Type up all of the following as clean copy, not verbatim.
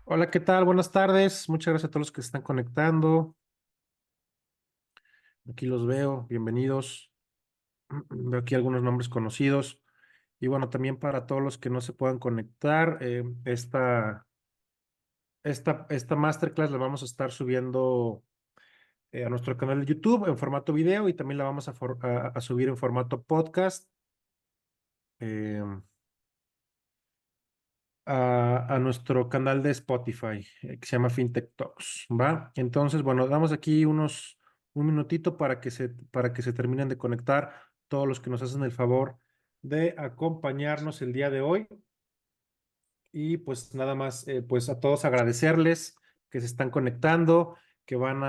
Hola, ¿qué tal? Buenas tardes. Muchas gracias a todos los que se están conectando. Aquí los veo. Bienvenidos. Veo aquí algunos nombres conocidos. Y bueno, también para todos los que no se puedan conectar, esta masterclass la vamos a estar subiendo a nuestro canal de YouTube en formato video y también la vamos a subir en formato podcast eh, a nuestro canal de Spotify, que se llama FinTech Talks, ¿va? Entonces, bueno, damos aquí un minutito para que se terminen de conectar todos los que nos hacen el favor de acompañarnos el día de hoy. Y pues nada más, pues a todos agradecerles que se están conectando, que van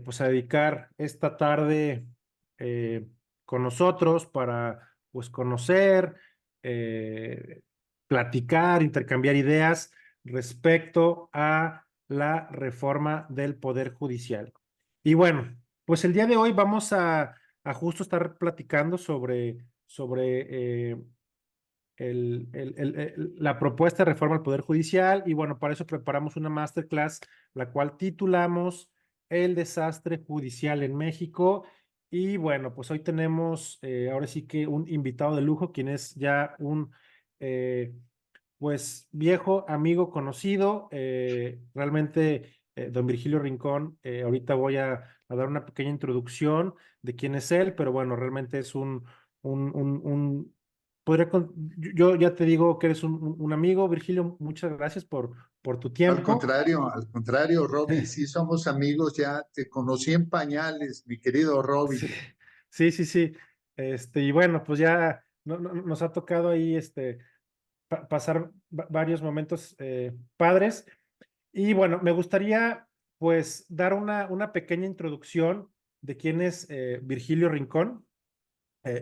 pues a dedicar esta tarde eh, con nosotros para pues conocer, eh, platicar, intercambiar ideas respecto a la reforma del Poder Judicial. Y bueno, pues el día de hoy vamos a justo estar platicando sobre la propuesta de reforma al Poder Judicial y bueno, para eso preparamos una masterclass, la cual titulamos El desastre judicial en México. Y bueno, pues hoy tenemos ahora sí que un invitado de lujo, quien es ya un eh, pues viejo amigo conocido, realmente don Virgilio Rincón. Ahorita voy a dar una pequeña introducción de quién es él, pero bueno, realmente es un yo ya te digo que eres un amigo, Virgilio. Muchas gracias por tu tiempo. Al contrario, Robbie, sí somos amigos, ya te conocí en pañales, mi querido Sí, Robbie. sí, sí, sí. Y bueno, pues ya nos ha tocado ahí pasar varios momentos padres. Y bueno, me gustaría pues dar una pequeña introducción de quién es Virgilio Rincón.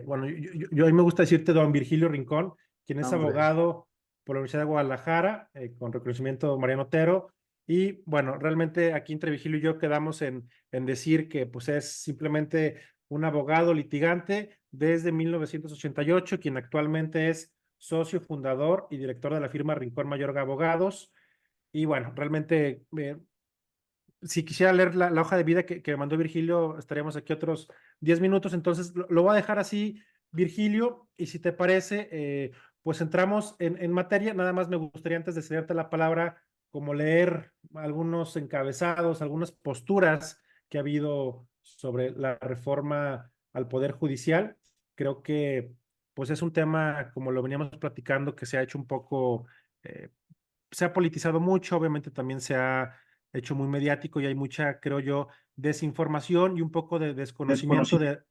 Bueno, a mí me gusta decirte don Virgilio Rincón, quien es Hombre, abogado por la Universidad de Guadalajara, con reconocimiento Mariano Otero. Y bueno, realmente aquí entre Virgilio y yo quedamos en decir que pues es simplemente un abogado litigante desde 1988, quien actualmente es socio fundador y director de la firma Rincón Mayorga Abogados. Y bueno, realmente si quisiera leer la hoja de vida que me mandó Virgilio, estaríamos aquí otros 10 minutos. Entonces lo voy a dejar así, Virgilio, y si te parece, pues entramos en materia. Nada más me gustaría, antes de cederte la palabra, como leer algunos encabezados, algunas posturas que ha habido sobre la reforma al Poder Judicial. Creo que pues es un tema, como lo veníamos platicando, que se ha hecho un poco, eh, se ha politizado mucho. Obviamente también se ha hecho muy mediático y hay mucha, creo yo, desinformación y un poco de desconocimiento desconocido.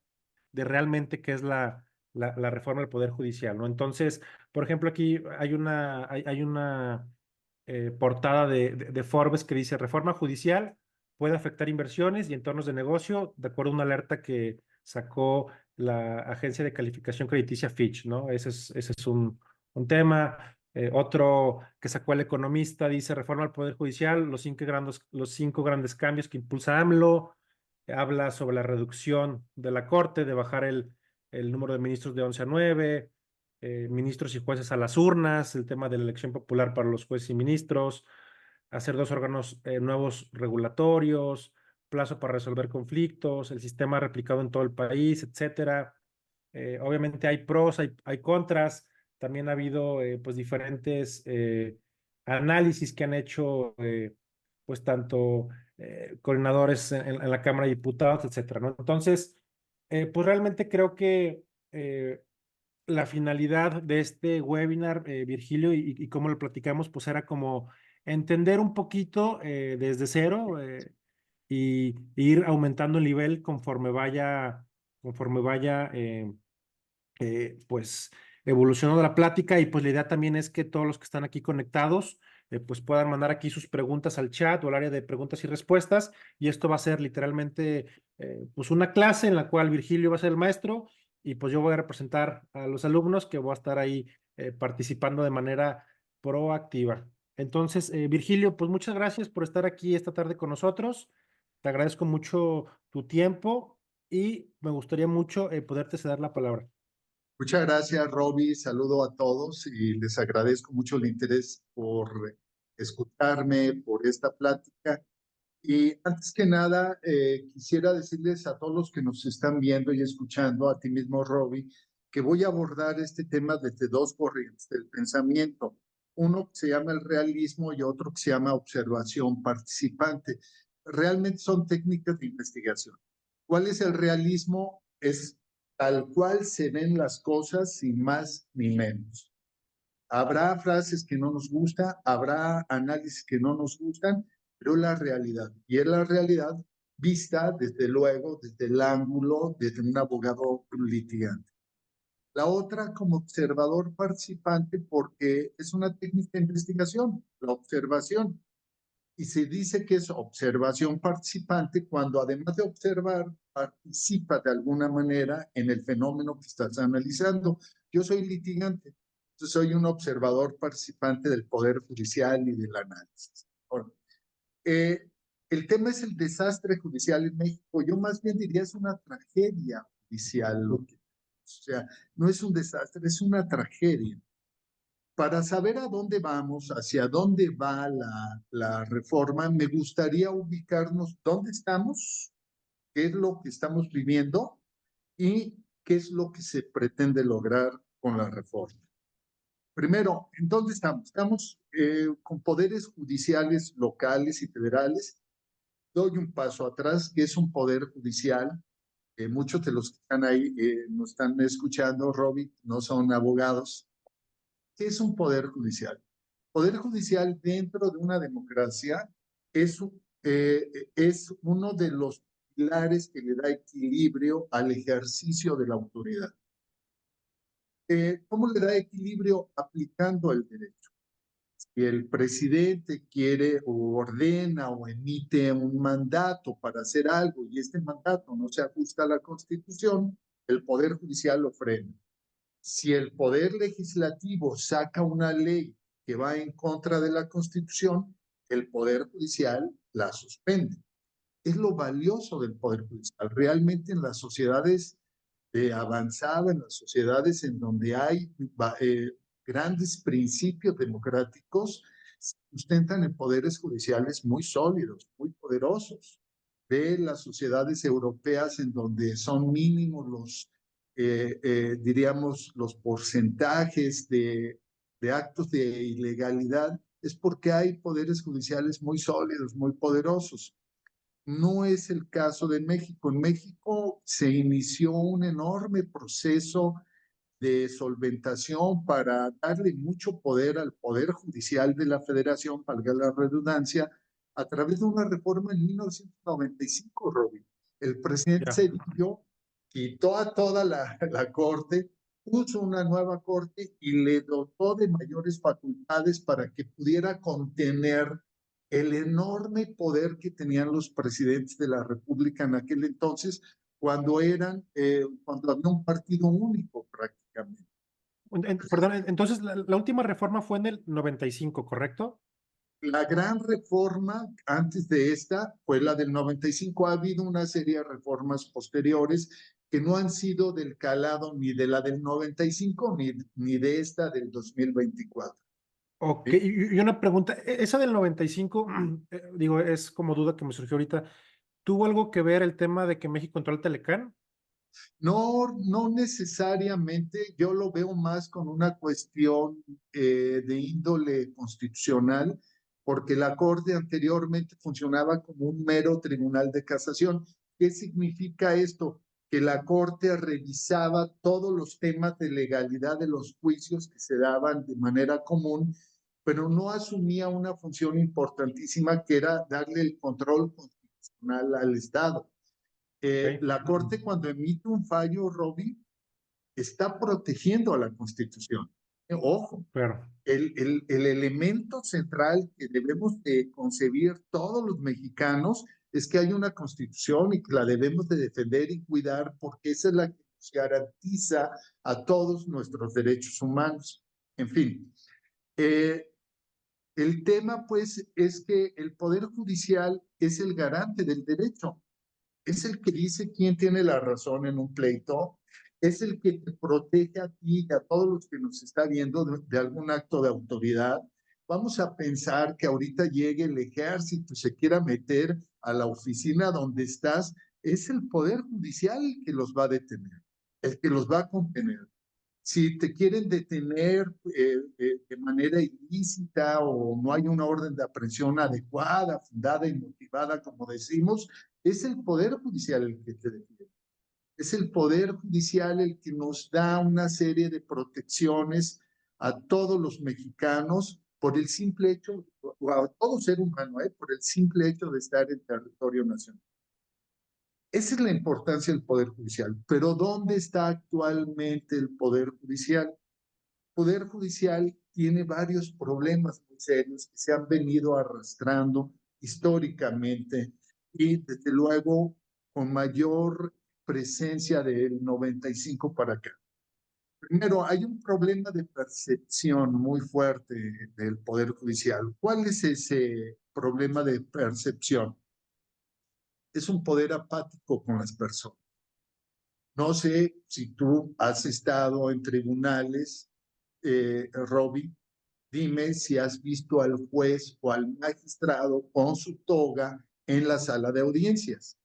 de realmente qué es la reforma del Poder Judicial, ¿no? Entonces, por ejemplo, aquí hay una portada de Forbes que dice: reforma judicial puede afectar inversiones y entornos de negocio, de acuerdo a una alerta que sacó la agencia de calificación crediticia Fitch, ¿no? Ese es un tema. Otro que sacó el Economista dice: reforma al Poder Judicial, los cinco grandes cambios que impulsa AMLO. Habla sobre la reducción de la Corte, de bajar el número de ministros de 11 a 9, ministros y jueces a las urnas, el tema de la elección popular para los jueces y ministros, hacer dos órganos nuevos regulatorios, plazo para resolver conflictos, el sistema replicado en todo el país, etcétera. Obviamente hay pros, hay contras. También ha habido pues diferentes análisis que han hecho pues tanto coordinadores en la Cámara de Diputados, etcétera, ¿no? Entonces, pues realmente creo que la finalidad de este webinar, Virgilio, y cómo lo platicamos, pues era como entender un poquito desde cero, y ir aumentando el nivel conforme vaya pues evolucionando la plática. Y pues la idea también es que todos los que están aquí conectados pues puedan mandar aquí sus preguntas al chat o al área de preguntas y respuestas, y esto va a ser literalmente pues una clase en la cual Virgilio va a ser el maestro y pues yo voy a representar a los alumnos, que voy a estar ahí participando de manera proactiva. Entonces, Virgilio, pues muchas gracias por estar aquí esta tarde con nosotros. Te agradezco mucho tu tiempo y me gustaría mucho poderte ceder la palabra. Muchas gracias, Roby. Saludo a todos y les agradezco mucho el interés por escucharme, por esta plática. Y antes que nada, quisiera decirles a todos los que nos están viendo y escuchando, a ti mismo, Roby, que voy a abordar este tema desde dos corrientes del pensamiento. Uno que se llama el realismo y otro que se llama observación participante. Realmente son técnicas de investigación. ¿Cuál es el realismo? Es tal cual se ven las cosas, sin más ni menos. Habrá frases que no nos gustan, habrá análisis que no nos gustan, pero la realidad. Y es la realidad vista, desde luego, desde el ángulo de un abogado litigante. La otra como observador participante, porque es una técnica de investigación, la observación. Y se dice que es observación participante cuando además de observar, participa de alguna manera en el fenómeno que estás analizando. Yo soy litigante, yo soy un observador participante del Poder Judicial y del análisis. Bueno, eh, el tema es el desastre judicial en México. Yo más bien diría es una tragedia judicial. O sea, no es un desastre, es una tragedia. Para saber a dónde vamos, hacia dónde va la reforma, me gustaría ubicarnos dónde estamos, qué es lo que estamos viviendo y qué es lo que se pretende lograr con la reforma. Primero, ¿en dónde estamos? Estamos con poderes judiciales locales y federales. Doy un paso atrás, que es un poder judicial. Muchos de los que están ahí nos están escuchando, Robbie, no son abogados. ¿Qué es un poder judicial? Poder judicial dentro de una democracia es uno de los pilares que le da equilibrio al ejercicio de la autoridad. ¿Cómo le da equilibrio? Aplicando el derecho. Si el presidente quiere o ordena o emite un mandato para hacer algo y este mandato no se ajusta a la Constitución, el Poder Judicial lo frena. Si el Poder Legislativo saca una ley que va en contra de la Constitución, el Poder Judicial la suspende. Es lo valioso del Poder Judicial. Realmente en las sociedades avanzadas, en las sociedades en donde hay grandes principios democráticos, se sustentan en poderes judiciales muy sólidos, muy poderosos. Ve las sociedades europeas en donde son mínimos diríamos, los porcentajes de actos de ilegalidad, es porque hay poderes judiciales muy sólidos, muy poderosos. No es el caso de México. En México se inició un enorme proceso de solventación para darle mucho poder al Poder Judicial de la Federación, valga la redundancia, a través de una reforma en 1995, Robin. El presidente Ya. Cedillo quitó a toda la Corte, puso una nueva Corte y le dotó de mayores facultades para que pudiera contener el enorme poder que tenían los presidentes de la República en aquel entonces, cuando había un partido único prácticamente. Perdón, entonces la última reforma fue en el 95, ¿correcto? La gran reforma antes de esta fue la del 95. Ha habido una serie de reformas posteriores que no han sido del calado ni de la del 95 ni de esta del 2024. Ok, ¿Sí? y una pregunta, esa del 95, digo, es como duda que me surgió ahorita, ¿tuvo algo que ver el tema de que México entró al Telecán? No, no necesariamente, yo lo veo más con una cuestión de índole constitucional, porque la Corte anteriormente funcionaba como un mero tribunal de casación. ¿Qué significa esto? Que la Corte revisaba todos los temas de legalidad de los juicios que se daban de manera común, pero no asumía una función importantísima que era darle el control constitucional al Estado. Ok, La Corte cuando emite un fallo, Robbie, está protegiendo a la Constitución. Ojo, claro. el elemento central que debemos de concebir todos los mexicanos es que hay una Constitución y que la debemos de defender y cuidar porque esa es la que nos garantiza a todos nuestros derechos humanos. En fin, eh, el tema pues es que el Poder Judicial es el garante del derecho, es el que dice quién tiene la razón en un pleito, es el que te protege a ti y a todos los que nos está viendo de algún acto de autoridad. Vamos a pensar que ahorita llegue el ejército y se quiera meter a la oficina donde estás. Es el Poder Judicial el que los va a detener, el que los va a contener. Si te quieren detener de manera ilícita o no hay una orden de aprehensión adecuada, fundada y motivada, como decimos, es el Poder Judicial el que te defiende. Es el Poder Judicial el que nos da una serie de protecciones a todos los mexicanos por el simple hecho, o a todo ser humano, por el simple hecho de estar en territorio nacional. Esa es la importancia del Poder Judicial. Pero ¿dónde está actualmente el Poder Judicial? El Poder Judicial tiene varios problemas muy serios que se han venido arrastrando históricamente y desde luego con mayor presencia del 95 para acá. Primero, hay un problema de percepción muy fuerte del Poder Judicial. ¿Cuál es ese problema de percepción? Es un poder apático con las personas. No sé si tú has estado en tribunales, Robbie, dime si has visto al juez o al magistrado con su toga en la sala de audiencias.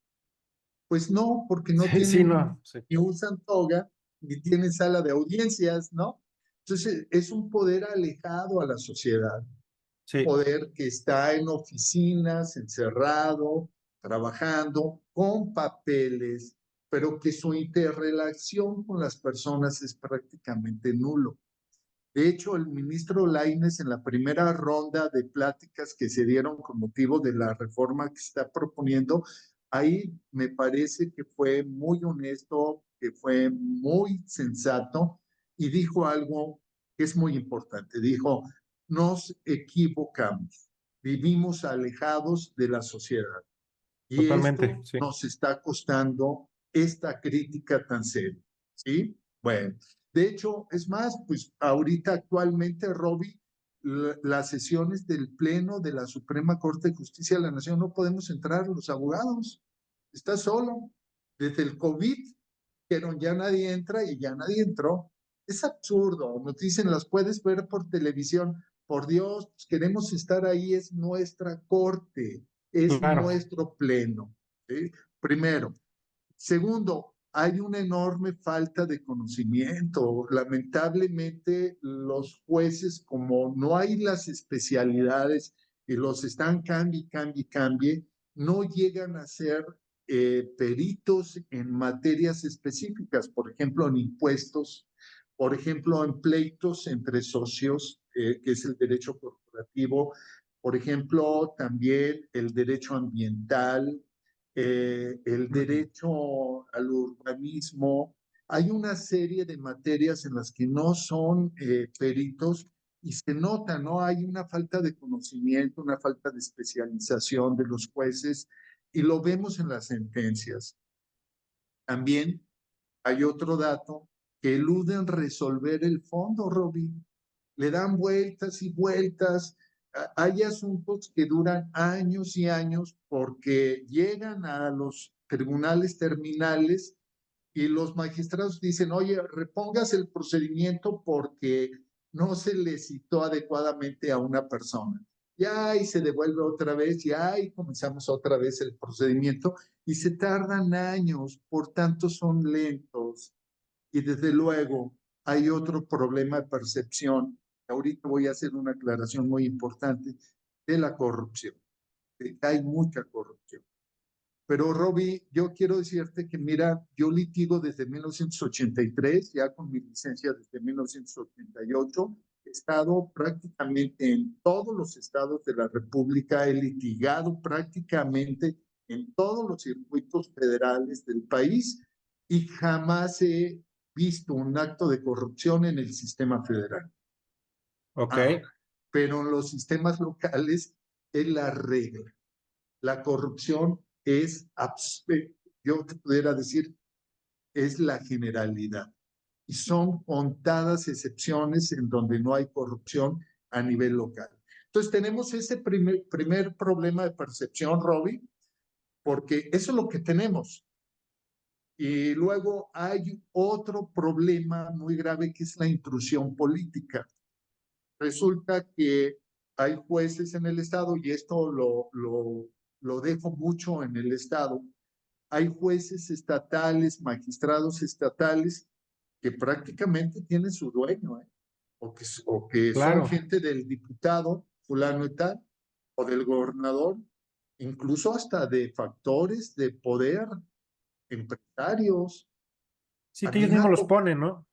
Pues no, porque no Sí, sí, tienen no, sí, ni usan toga ni tienen sala de audiencias, ¿no? Entonces, es un poder alejado a la sociedad, sí, poder que está en oficinas, encerrado, trabajando, con papeles, pero que su interrelación con las personas es prácticamente nulo. De hecho, el ministro Lainez en la primera ronda de pláticas que se dieron con motivo de la reforma que se está proponiendo, ahí me parece que fue muy honesto, que fue muy sensato y dijo algo que es muy importante. Dijo, nos equivocamos, vivimos alejados de la sociedad y totalmente, esto sí. nos está costando esta crítica tan seria, ¿sí? Bueno, de hecho, es más, pues ahorita actualmente, Robbie, las sesiones del Pleno de la Suprema Corte de Justicia de la Nación no podemos entrar los abogados. Está solo. Desde el COVID, dijeron ya nadie entra y ya nadie entró. Es absurdo. Nos dicen, las puedes ver por televisión. Por Dios, pues queremos estar ahí, es nuestra corte, es Claro, nuestro pleno. ¿Sí? Primero. Segundo, hay una enorme falta de conocimiento. Lamentablemente, los jueces, como no hay las especialidades y los están cambie, no llegan a ser peritos en materias específicas, por ejemplo, en impuestos, por ejemplo, en pleitos entre socios, que es el derecho corporativo, por ejemplo, también el derecho ambiental, el derecho al urbanismo. Hay una serie de materias en las que no son peritos y se nota, ¿no? Hay una falta de conocimiento, una falta de especialización de los jueces y lo vemos en las sentencias. También hay otro dato que eluden resolver el fondo, Robin. Le dan vueltas y vueltas. Hay asuntos que duran años y años porque llegan a los tribunales terminales y los magistrados dicen, oye, repongas el procedimiento porque no se le citó adecuadamente a una persona. Ya y se devuelve otra vez, ya y comenzamos otra vez el procedimiento y se tardan años, por tanto son lentos. Y desde luego hay otro problema de percepción. Ahorita voy a hacer una aclaración muy importante de la corrupción, de que hay mucha corrupción. Pero Robbie, yo quiero decirte que mira, yo litigo desde 1983, ya con mi licencia desde 1988, he estado prácticamente en todos los estados de la República, he litigado prácticamente en todos los circuitos federales del país y jamás he visto un acto de corrupción en el sistema federal. ok, Ah, pero en los sistemas locales es la regla. La corrupción es, yo te pudiera decir, es la generalidad. Y son contadas excepciones en donde no hay corrupción a nivel local. Entonces tenemos ese primer problema de percepción, Robbie, porque eso es lo que tenemos. Y luego hay otro problema muy grave que es la intrusión política. Resulta que hay jueces en el Estado, y esto lo dejo mucho en el Estado, hay jueces estatales, magistrados estatales, que prácticamente tienen su dueño, ¿eh? O que son Claro. gente del diputado fulano y tal, o del gobernador, incluso hasta de factores de poder, empresarios. Sí, A que mí ellos me ha mismos los tocado, ponen, ¿no?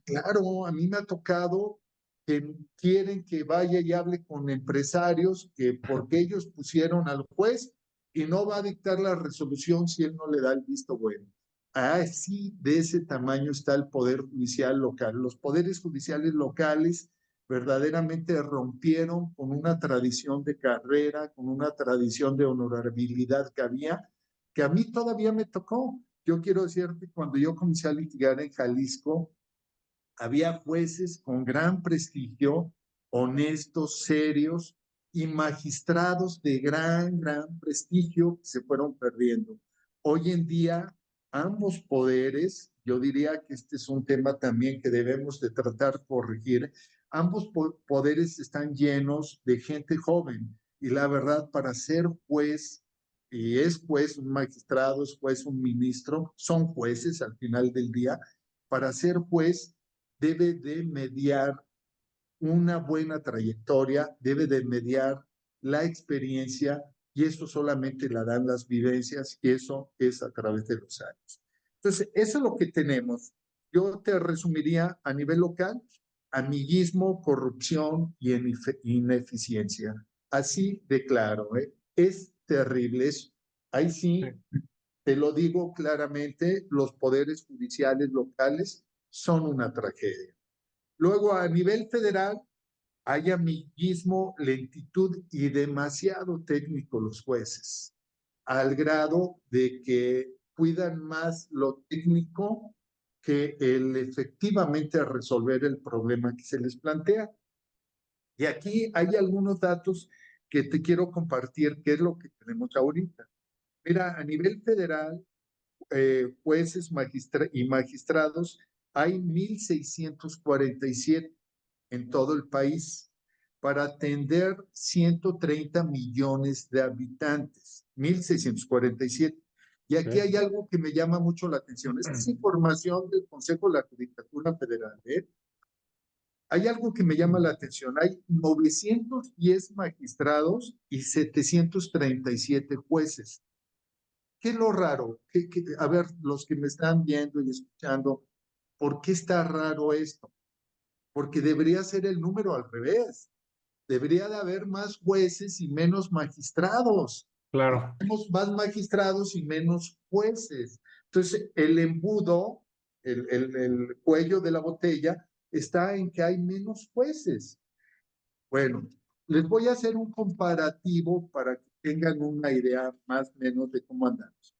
claro, a mí me ha tocado que quieren que vaya y hable con empresarios, que porque ellos pusieron al juez y no va a dictar la resolución si él no le da el visto bueno. Así de ese tamaño está el poder judicial local. Los poderes judiciales locales verdaderamente rompieron con una tradición de carrera, con una tradición de honorabilidad que a mí todavía me tocó. Yo quiero decirte, cuando yo comencé a litigar en Jalisco, había jueces con gran prestigio, honestos, serios, y magistrados de gran prestigio que se fueron perdiendo. Hoy en día, ambos poderes, yo diría que este es un tema también que debemos de tratar corregir, ambos poderes están llenos de gente joven, y la verdad, para ser juez, y es juez un magistrado, es juez un ministro, son jueces al final del día, para ser juez debe de mediar una buena trayectoria, debe de mediar la experiencia, y eso solamente la dan las vivencias, y eso es a través de los años. Entonces, eso es lo que tenemos. Yo te resumiría a nivel local: amiguismo, corrupción y ineficiencia. Así de claro, ¿eh? Es terrible. Ahí Sí. sí, te lo digo claramente, los poderes judiciales locales son una tragedia. Luego, a nivel federal, hay amiguismo, lentitud y demasiado técnico los jueces, al grado de que cuidan más lo técnico que el efectivamente resolver el problema que se les plantea. Y aquí hay algunos datos que te quiero compartir, qué es lo que tenemos ahorita. Mira, a nivel federal, jueces y magistrados, hay 1,647 en todo el país para atender 130 millones de habitantes, 1,647. Y aquí Ok. hay algo que me llama mucho la atención. Esta es información del Consejo de la Judicatura Federal, ¿eh? Hay algo que me llama la atención. Hay 910 magistrados y 737 jueces. ¿Qué es lo raro? A ver, los que me están viendo y escuchando, ¿por qué está raro esto? Porque debería ser el número al revés. Debería de haber más jueces y menos magistrados. Claro. Tenemos más magistrados y menos jueces. Entonces, el embudo, el cuello de la botella, está en que hay menos jueces. Bueno, les voy a hacer un comparativo para que tengan una idea más o menos de cómo andamos.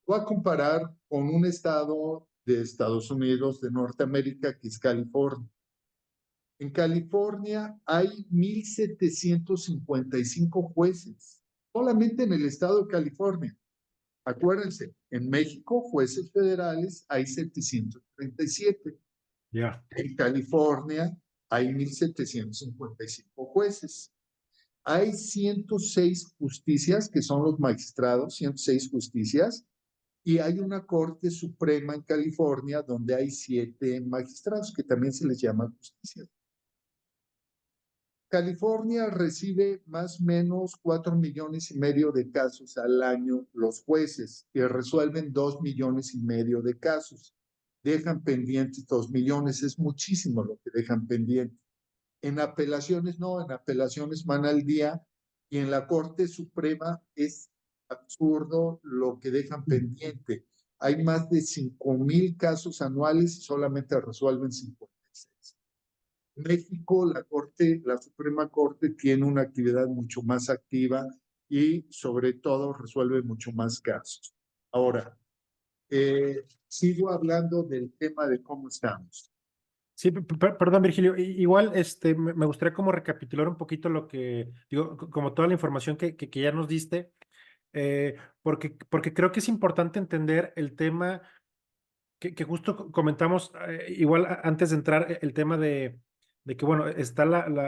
Voy a comparar con un estado de Estados Unidos, de Norteamérica, que es California. En California hay 1,755 jueces, solamente en el estado de California. Acuérdense, en México, jueces federales hay 737. Ya. En California hay 1,755 jueces. Hay 106 justicias, que son los magistrados, 106 justicias, y hay una Corte Suprema en California donde hay 7 magistrados, que también se les llama justicia. California recibe más o menos 4,5 millones de casos al año los jueces, que resuelven 2,5 millones de casos. Dejan pendientes 2 millones, es muchísimo lo que dejan pendiente. En apelaciones no, en apelaciones van al día, y en la Corte Suprema es absurdo lo que dejan pendiente. Hay más de 5,000 casos anuales y solamente resuelven 56. México, la Suprema Corte tiene una actividad mucho más activa y sobre todo resuelve mucho más casos. Ahora, sigo hablando del tema de cómo estamos. Sí, perdón, Virgilio. Igual, me gustaría como recapitular un poquito lo que, digo, como toda la información que ya nos diste, porque creo que es importante entender el tema que justo comentamos, igual antes de entrar, el tema de que, bueno, está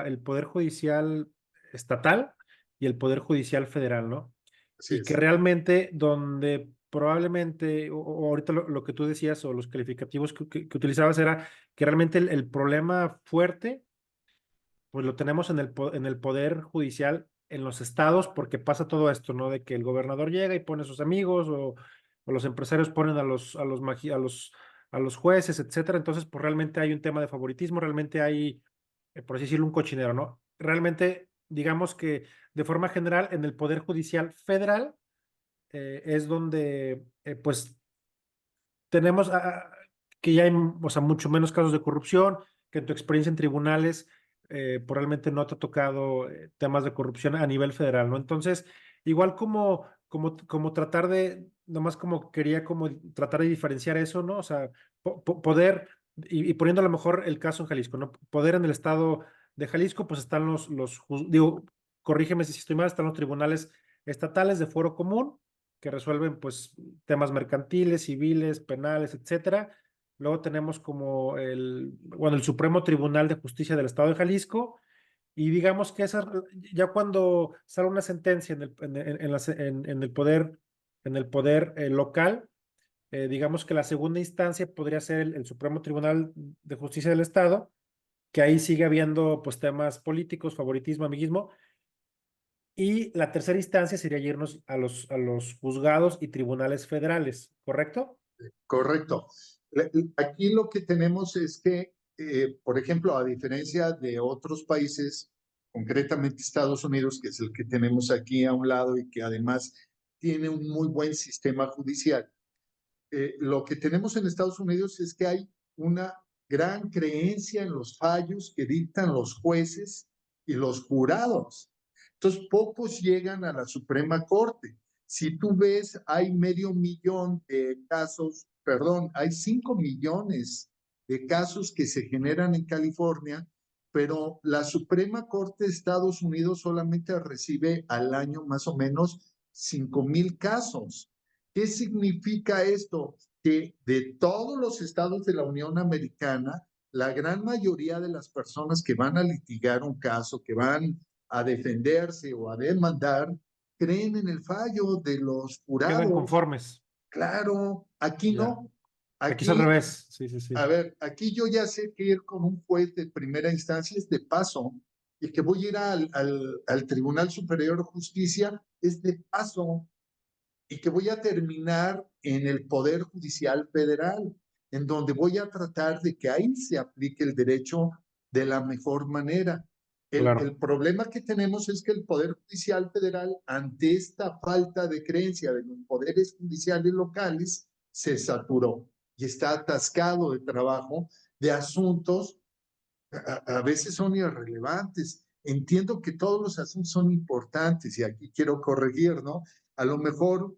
el Poder Judicial estatal y el Poder Judicial federal, ¿no? Así Y que es. realmente donde probablemente, o ahorita lo que tú decías o los calificativos que utilizabas era que realmente el problema fuerte pues lo tenemos en el poder judicial en los estados porque pasa todo esto, ¿no? De que el gobernador llega y pone a sus amigos o los empresarios ponen a los jueces, etcétera. Entonces, pues realmente hay un tema de favoritismo, realmente hay, por así decirlo, un cochinero, ¿no? Realmente, digamos que de forma general, en el poder judicial federal es donde, pues, tenemos que ya hay, o sea, mucho menos casos de corrupción, que en tu experiencia en tribunales probablemente no te ha tocado temas de corrupción a nivel federal, ¿no? Entonces, igual como tratar de, nomás como quería como tratar de diferenciar eso, ¿no? O sea, poder, y poniendo a lo mejor el caso en Jalisco, ¿no? Poder en el estado de Jalisco, pues están digo, corrígeme si estoy mal, están los tribunales estatales de fuero común que resuelven pues temas mercantiles, civiles, penales, etcétera. Luego tenemos como bueno, el Supremo Tribunal de Justicia del Estado de Jalisco y digamos que ya cuando sale una sentencia en el poder local, digamos que la segunda instancia podría ser el Supremo Tribunal de Justicia del Estado, que ahí sigue habiendo pues temas políticos, favoritismo, amiguismo, y la tercera instancia sería irnos a los juzgados y tribunales federales, ¿correcto? Correcto. Aquí lo que tenemos es que, por ejemplo, a diferencia de otros países, concretamente Estados Unidos, que es el que tenemos aquí a un lado y que además tiene un muy buen sistema judicial, lo que tenemos en Estados Unidos es que hay una gran creencia en los fallos que dictan los jueces y los jurados. Entonces, pocos llegan a la Suprema Corte. Si tú ves, hay medio millón de casos, perdón, hay 5 millones de casos que se generan en California, pero la Suprema Corte de Estados Unidos solamente recibe al año más o menos 5,000 casos. ¿Qué significa esto? Que de todos los estados de la Unión Americana, la gran mayoría de las personas que van a litigar un caso, que van a defenderse o a demandar, creen en el fallo de los Quedan jurados. conformes. Claro, aquí Ya. no. Aquí es al Aquí, revés. Sí, sí, a sí. ver, aquí yo ya sé que ir con un juez de primera instancia es de paso y que voy a ir al Tribunal Superior de Justicia es de paso y que voy a terminar en el Poder Judicial Federal, en donde voy a tratar de que ahí se aplique el derecho de la mejor manera. El Claro, problema que tenemos es que el Poder Judicial Federal, ante esta falta de creencia de los poderes judiciales locales, se saturó y está atascado de trabajo, de asuntos a veces son irrelevantes. Entiendo que todos los asuntos son importantes y aquí quiero corregir, ¿no? A lo mejor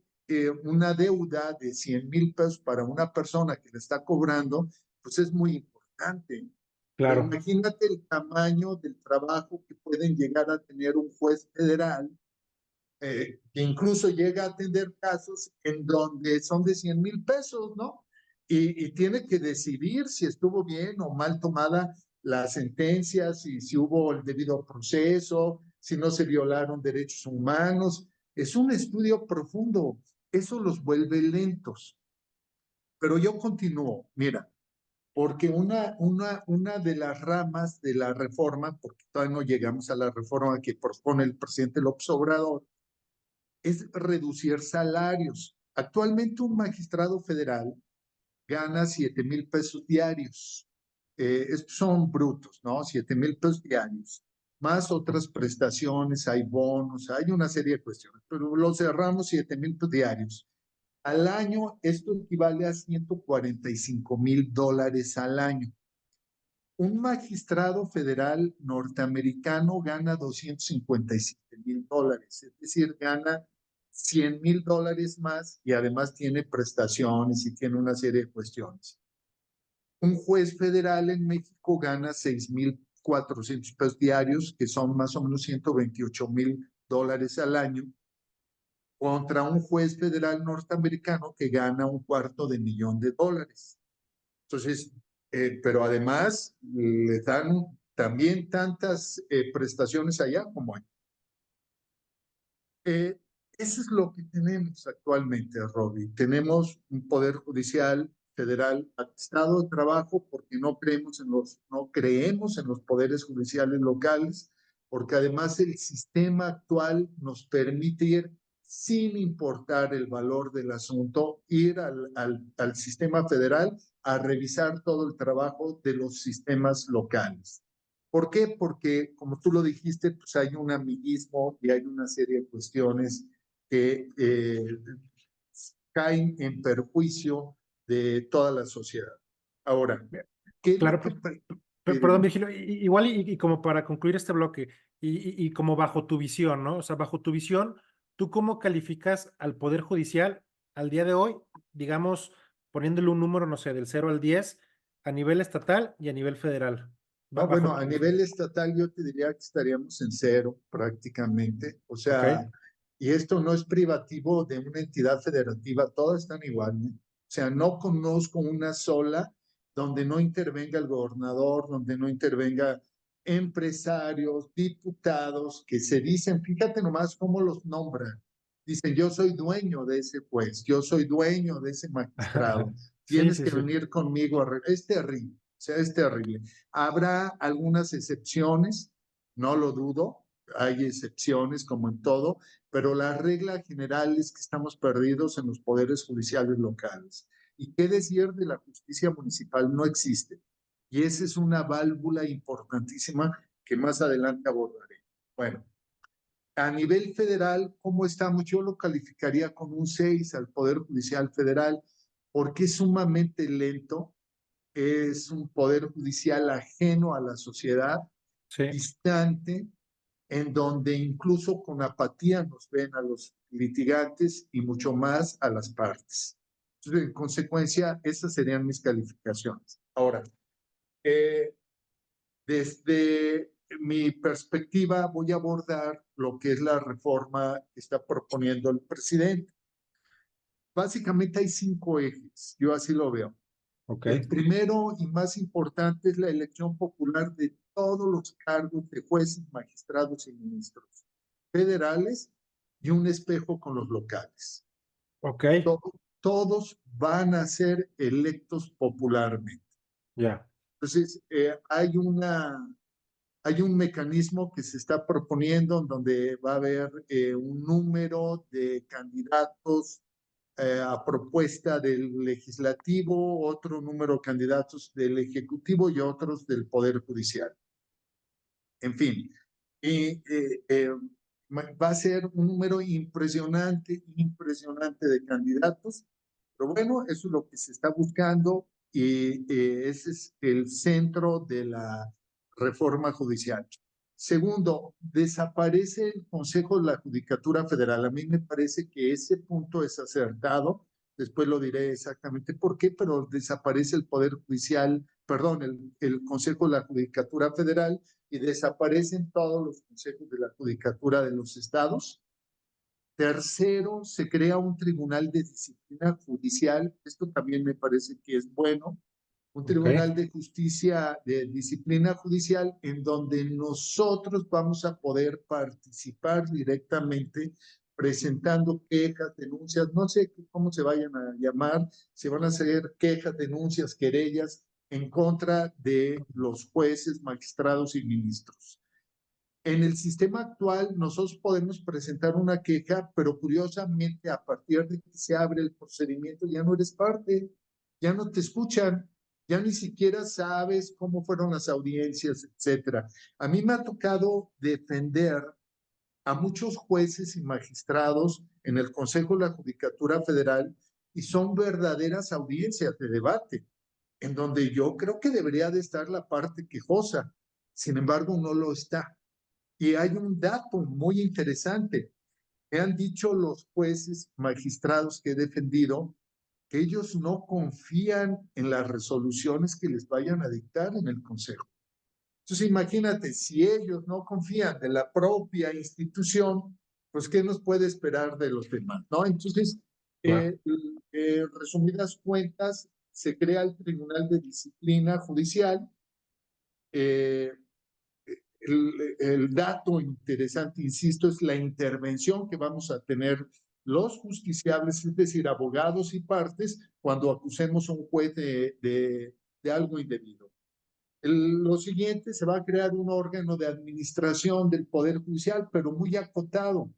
una deuda de 100,000 pesos para una persona que le está cobrando, pues es muy importante. Pero claro. imagínate el tamaño del trabajo que pueden llegar a tener un juez federal, que incluso llega a atender casos en donde son de 100,000 pesos, ¿no? Y tiene que decidir si estuvo bien o mal tomada la sentencia, si hubo el debido proceso, si no se violaron derechos humanos. Es un estudio profundo. Eso los vuelve lentos. Pero yo continúo, mira, porque una de las ramas de la reforma, porque todavía no llegamos a la reforma que propone el presidente López Obrador, es reducir salarios. Actualmente un magistrado federal gana 7,000 pesos diarios. Estos son brutos, ¿no? 7,000 pesos diarios, más otras prestaciones, hay bonos, hay una serie de cuestiones, pero lo cerramos 7,000 pesos diarios. Al año, esto equivale a $145,000 al año. Un magistrado federal norteamericano gana $257,000, es decir, gana $100,000 más y además tiene prestaciones y tiene una serie de cuestiones. Un juez federal en México gana 6,400 pesos diarios, que son más o menos $128,000 al año, contra un juez federal norteamericano que gana $250,000. Entonces, pero además le dan también tantas prestaciones allá como aquí. Eh, Eso es lo que tenemos actualmente, Robbie. Tenemos un poder judicial federal atestado de trabajo porque no creemos en los poderes judiciales locales, porque además el sistema actual nos permite ir, sin importar el valor del asunto, ir al sistema federal a revisar todo el trabajo de los sistemas locales. ¿Por qué? Porque, como tú lo dijiste, pues hay un amiguismo y hay una serie de cuestiones que caen en perjuicio de toda la sociedad. Ahora, ¿qué es lo Claro, que... perdón, Virgilio, igual y como para concluir este bloque, y como bajo tu visión, ¿no? O sea, bajo tu visión, ¿tú cómo calificas al Poder Judicial al día de hoy, digamos, poniéndole un número, no sé, del 0 al 10, a nivel estatal y a nivel federal? No, Bajo bueno, a tu... nivel estatal yo te diría que estaríamos en cero prácticamente. O Ok, sea, y esto no es privativo de una entidad federativa, todas están igual, ¿eh? O sea, no conozco una sola donde no intervenga el gobernador, donde no intervenga empresarios, diputados que se dicen, fíjate nomás cómo los nombran. Dicen, yo soy dueño de ese juez, yo soy dueño de ese magistrado, sí, tienes sí, que sí. venir conmigo. Es terrible, o sea, es terrible. Habrá algunas excepciones, no lo dudo, hay excepciones como en todo, pero la regla general es que estamos perdidos en los poderes judiciales locales. ¿Y qué decir de la justicia municipal? No existe. Y esa es una válvula importantísima que más adelante abordaré. Bueno, a nivel federal, ¿cómo estamos? Yo lo calificaría con un 6 al Poder Judicial Federal, porque es sumamente lento, es un poder judicial ajeno a la sociedad, Sí, distante, en donde incluso con apatía nos ven a los litigantes y mucho más a las partes. Entonces, en consecuencia, esas serían mis calificaciones. Ahora, eh, desde mi perspectiva voy a abordar lo que es la reforma que está proponiendo el presidente. Básicamente hay 5 ejes, yo así lo veo. ok, El primero y más importante es la elección popular de todos los cargos de jueces, magistrados y ministros federales y un espejo con los locales. ok, Todos van a ser electos popularmente. ya, Entonces, hay un mecanismo que se está proponiendo en donde va a haber un número de candidatos a propuesta del legislativo, otro número de candidatos del ejecutivo y otros del poder judicial. En fin, y, va a ser un número impresionante, impresionante de candidatos, pero bueno, eso es lo que se está buscando y ese es el centro de la reforma judicial. Segundo, desaparece el Consejo de la Judicatura Federal. A mí me parece que ese punto es acertado. Después lo diré exactamente por qué, pero desaparece el Poder Judicial, perdón, el Consejo de la Judicatura Federal y desaparecen todos los consejos de la Judicatura de los estados. Tercero, se crea un tribunal de disciplina judicial. Esto también me parece que es bueno. Un ok, tribunal de justicia, de disciplina judicial, en donde nosotros vamos a poder participar directamente presentando quejas, denuncias, no sé cómo se vayan a llamar, si van a ser quejas, denuncias, querellas en contra de los jueces, magistrados y ministros. En el sistema actual, nosotros podemos presentar una queja, pero curiosamente, a partir de que se abre el procedimiento, ya no eres parte, ya no te escuchan, ya ni siquiera sabes cómo fueron las audiencias, etcétera. A mí me ha tocado defender a muchos jueces y magistrados en el Consejo de la Judicatura Federal y son verdaderas audiencias de debate, en donde yo creo que debería de estar la parte quejosa, sin embargo no lo está. Y hay un dato muy interesante. Me han dicho los jueces, magistrados que he defendido, que ellos no confían en las resoluciones que les vayan a dictar en el Consejo. Entonces, imagínate, si ellos no confían de la propia institución, pues, ¿qué nos puede esperar de los demás? ¿No? Entonces, claro. resumidas cuentas, se crea el Tribunal de Disciplina Judicial. Eh, el dato interesante, insisto, es la intervención que vamos a tener los justiciables, es decir, abogados y partes, cuando acusemos a un juez de algo indebido. Lo siguiente, se va a crear un órgano de administración del Poder Judicial, pero muy acotado.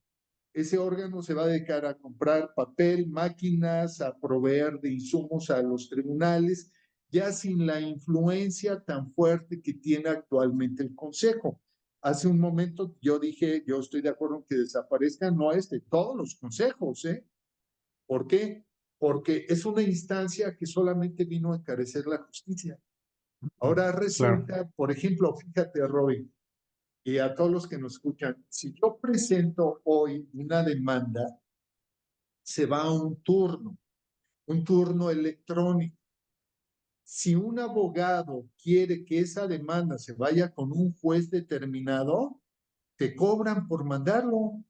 Ese órgano se va a dedicar a comprar papel, máquinas, a proveer de insumos a los tribunales, ya sin la influencia tan fuerte que tiene actualmente el Consejo. Hace un momento yo dije, yo estoy de acuerdo en que desaparezcan, no es de todos los consejos, ¿eh? ¿Por qué? Porque es una instancia que solamente vino a encarecer la justicia. Ahora Claro. resulta, por ejemplo, fíjate, Robin, y a todos los que nos escuchan, si yo presento hoy una demanda, se va a un turno electrónico. Si un abogado quiere que esa demanda se vaya con un juez determinado, te cobran por mandarlo,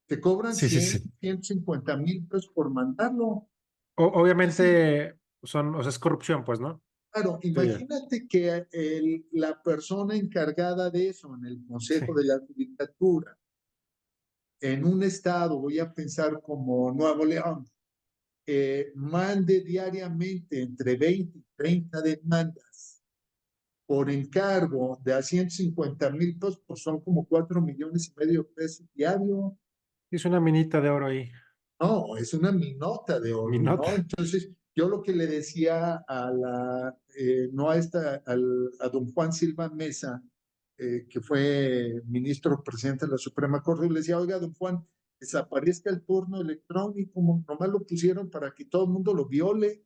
te cobran Sí, sí, 100, sí. 150,000 pesos por mandarlo. Entonces, Obviamente son, o sea, es corrupción, pues, ¿no? claro, Sí, ya. imagínate que la persona encargada de eso en el Sí. Consejo de la Judicatura, en un estado, voy a pensar como Nuevo León, mande diariamente entre 20 y 30 demandas por encargo de a 150,000 pesos, pues son como 4,5 millones de pesos diario. Es una minita de oro ahí. No, es una minota de Mi oro, ¿no? nota. Entonces, yo lo que le decía no a a don Juan Silva Mesa, que fue ministro presidente de la Suprema Corte, le decía, oiga, don Juan, desaparezca el turno electrónico, nomás lo pusieron para que todo el mundo lo viole.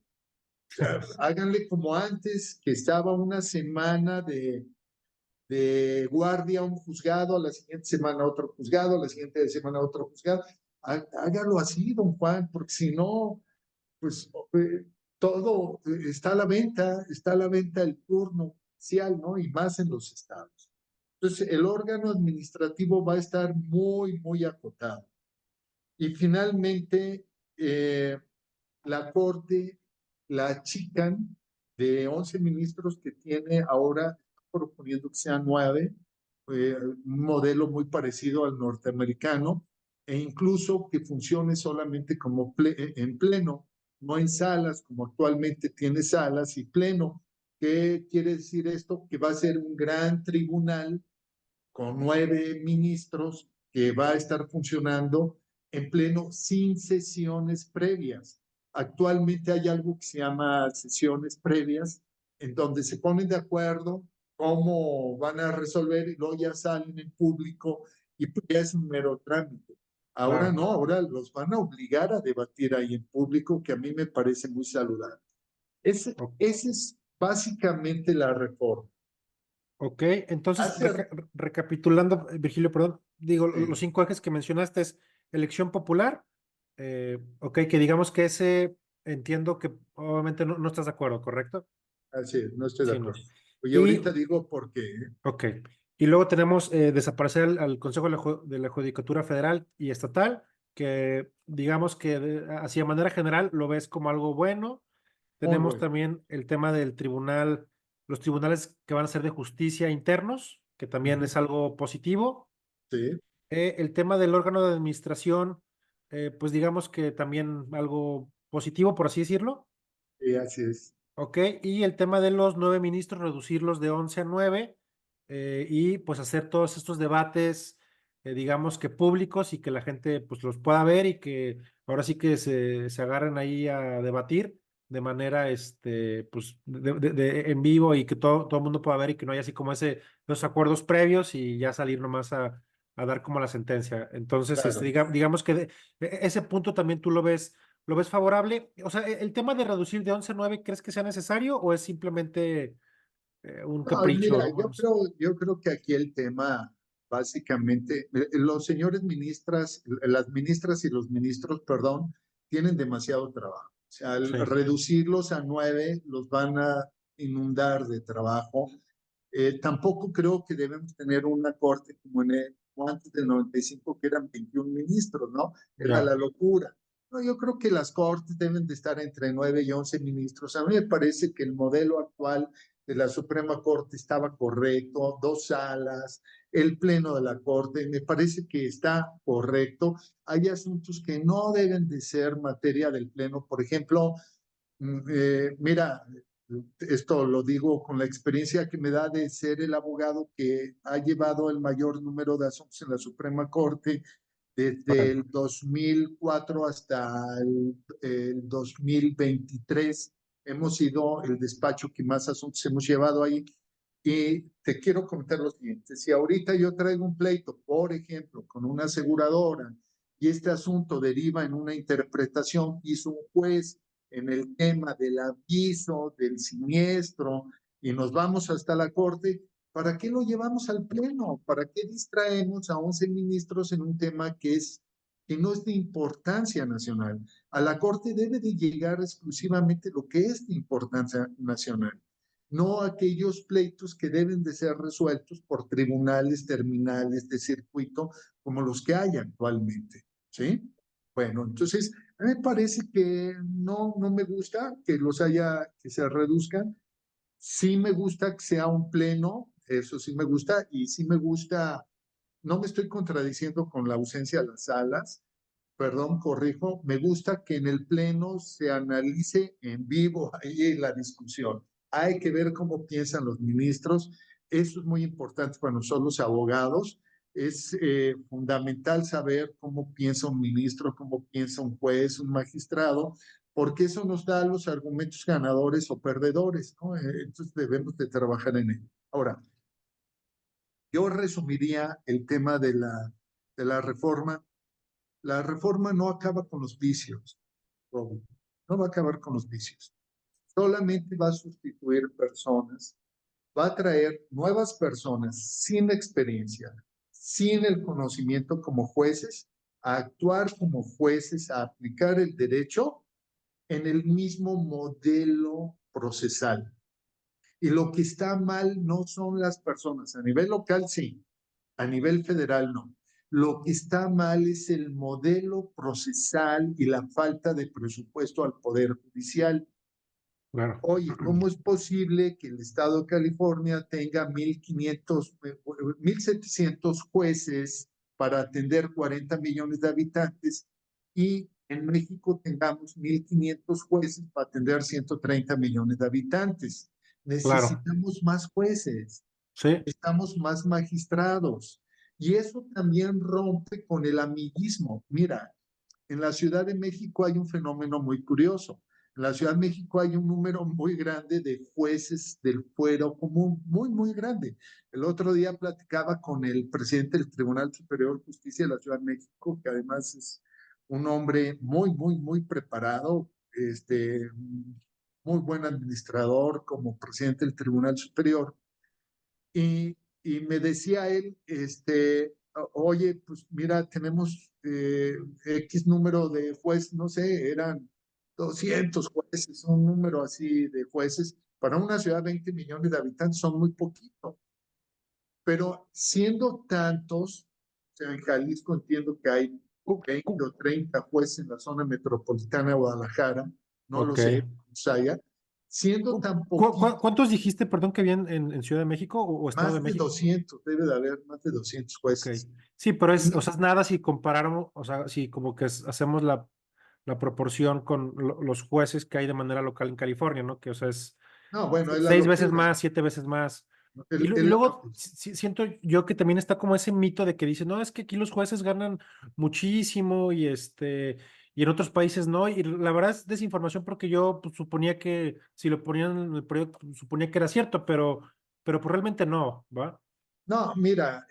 O sea, háganle como antes, que estaba una semana de guardia un juzgado, a la siguiente semana otro juzgado, a la siguiente semana otro juzgado. Hágalo así, don Juan, porque si no, pues todo está a la venta el turno oficial, ¿no? Y más en los estados. Entonces, el órgano administrativo va a estar muy, muy acotado. Y finalmente, la Corte la achican de 11 ministros que tiene ahora, proponiendo que sean 9, un modelo muy parecido al norteamericano, e incluso que funcione solamente como en pleno, no en salas, como actualmente tiene salas y pleno. ¿Qué quiere decir esto? Que va a ser un gran tribunal con 9 ministros que va a estar funcionando en pleno sin sesiones previas. Actualmente hay algo que se llama sesiones previas, en donde se ponen de acuerdo cómo van a resolver y luego ya salen en público y pues ya es un mero trámite. Ahora Claro. no, ahora los van a obligar a debatir ahí en público, que a mí me parece muy saludable. O- Esa es básicamente la reforma. ok, entonces, Hace, recapitulando, Virgilio, perdón, digo, los eh, 5 ejes que mencionaste es elección popular, ok, que digamos que ese entiendo que obviamente no estás de acuerdo, ¿correcto? Así es, no estoy de Sí, no. acuerdo. Oye, Y, ahorita digo por qué. ok, y luego tenemos desaparecer al Consejo de la Judicatura Federal y Estatal, que digamos que así de manera general lo ves como algo bueno. Muy Tenemos bueno. también el tema del tribunal, los tribunales que van a ser de justicia internos, que también Ujú. es algo positivo. Sí, El tema del órgano de administración, pues digamos que también algo positivo, por así decirlo. sí, así es. Ok, y el tema de los 9 ministros, reducirlos de 11 a 9, y pues hacer todos estos debates, digamos que públicos y que la gente pues los pueda ver y que ahora sí que se agarren ahí a debatir de manera, pues en vivo y que todo el mundo pueda ver y que no haya así como los acuerdos previos y ya salir nomás a dar como la sentencia. Entonces, Claro. digamos que ese punto también tú ¿lo ves favorable? O sea, el tema de reducir de 11 a 9, ¿crees que sea necesario o es simplemente un No, mira, capricho? Vamos. yo creo que aquí el tema, básicamente, los señores ministras, las ministras y los ministros, perdón, tienen demasiado trabajo. O sea, al Sí, reducirlos a 9, los van a inundar de trabajo. Tampoco creo que debemos tener una corte como como antes del 95, que eran 21 ministros, ¿no? Era la ya, locura. No, yo creo que las cortes deben de estar entre 9 y 11 ministros. A mí me parece que el modelo actual de la Suprema Corte estaba correcto, 2 salas, el pleno de la Corte, me parece que está correcto. Hay asuntos que no deben de ser materia del pleno. Por ejemplo, mira, esto lo digo con la experiencia que me da de ser el abogado que ha llevado el mayor número de asuntos en la Suprema Corte desde Órale. el 2004 hasta el 2023. Hemos sido el despacho que más asuntos hemos llevado ahí. Y te quiero comentar lo siguiente. Si ahorita yo traigo un pleito, por ejemplo, con una aseguradora y este asunto deriva en una interpretación que hizo un juez en el tema del aviso, del siniestro, y nos vamos hasta la corte, ¿para qué lo llevamos al pleno? ¿Para qué distraemos a 11 ministros en un tema que no es de importancia nacional? A la corte debe de llegar exclusivamente lo que es de importancia nacional, no aquellos pleitos que deben de ser resueltos por tribunales terminales de circuito como los que hay actualmente, ¿sí? Bueno, entonces, a mí me parece que no me gusta que los haya, que se reduzcan. Sí me gusta que sea un pleno, eso sí me gusta, y sí me gusta, no me estoy contradiciendo con la ausencia de las salas, perdón, corrijo, me gusta que en el pleno se analice en vivo ahí la discusión. Hay que ver cómo piensan los ministros, eso es muy importante para nosotros los abogados. Es fundamental saber cómo piensa un ministro, cómo piensa un juez, un magistrado, porque eso nos da los argumentos ganadores o perdedores, ¿no? Entonces debemos de trabajar en ello. Ahora, yo resumiría el tema de la reforma. La reforma no acaba con los vicios, Robo. No va a acabar con los vicios. Solamente va a sustituir personas, va a traer nuevas personas sin experiencia, sin el conocimiento como jueces, a actuar como jueces, a aplicar el derecho en el mismo modelo procesal. Y lo que está mal no son las personas. A nivel local, sí. A nivel federal, no. Lo que está mal es el modelo procesal y la falta de presupuesto al Poder Judicial. Claro. Oye, ¿cómo es posible que el Estado de California tenga 1,500, 1,700 jueces para atender 40 millones de habitantes y en México tengamos 1,500 jueces para atender 130 millones de habitantes? Claro. Necesitamos más jueces, Sí. necesitamos más magistrados. Y eso también rompe con el amiguismo. Mira, en la Ciudad de México hay un fenómeno muy curioso. En la Ciudad de México hay un número muy grande de jueces del fuero común, muy, muy grande. El otro día platicaba con el presidente del Tribunal Superior de Justicia de la Ciudad de México, que además es un hombre muy, muy, muy preparado, muy buen administrador como presidente del Tribunal Superior. Y me decía él, oye, pues mira, tenemos X número de jueces, no sé, eran 200 jueces, un número así de jueces. Para una ciudad de 20 millones de habitantes son muy poquitos, pero siendo tantos, o sea, en Jalisco entiendo que hay Cu- 20 cu- o 30 jueces en la zona metropolitana de Guadalajara, no lo Ok. sé, Usaya, siendo tan poquitos, ¿Cuántos dijiste, perdón, que habían en Ciudad de México o Estado de más de México? 200, debe de haber más de 200 Ok. jueces. Sí, pero o Y sea, es nada si comparamos, o sea, si como que hacemos la proporción con los jueces que hay de manera local en California, ¿no? Que, o sea, es no, bueno, es la 6 veces locura. más, 7 veces más. Y, El, y el, luego siento yo que también está como ese mito de que dicen, no, es que aquí los jueces ganan muchísimo y en otros países no. Y la verdad es desinformación porque yo pues, suponía que si lo ponían en el periódico, pues, suponía que era cierto, pero pues realmente no, ¿va? no, mira,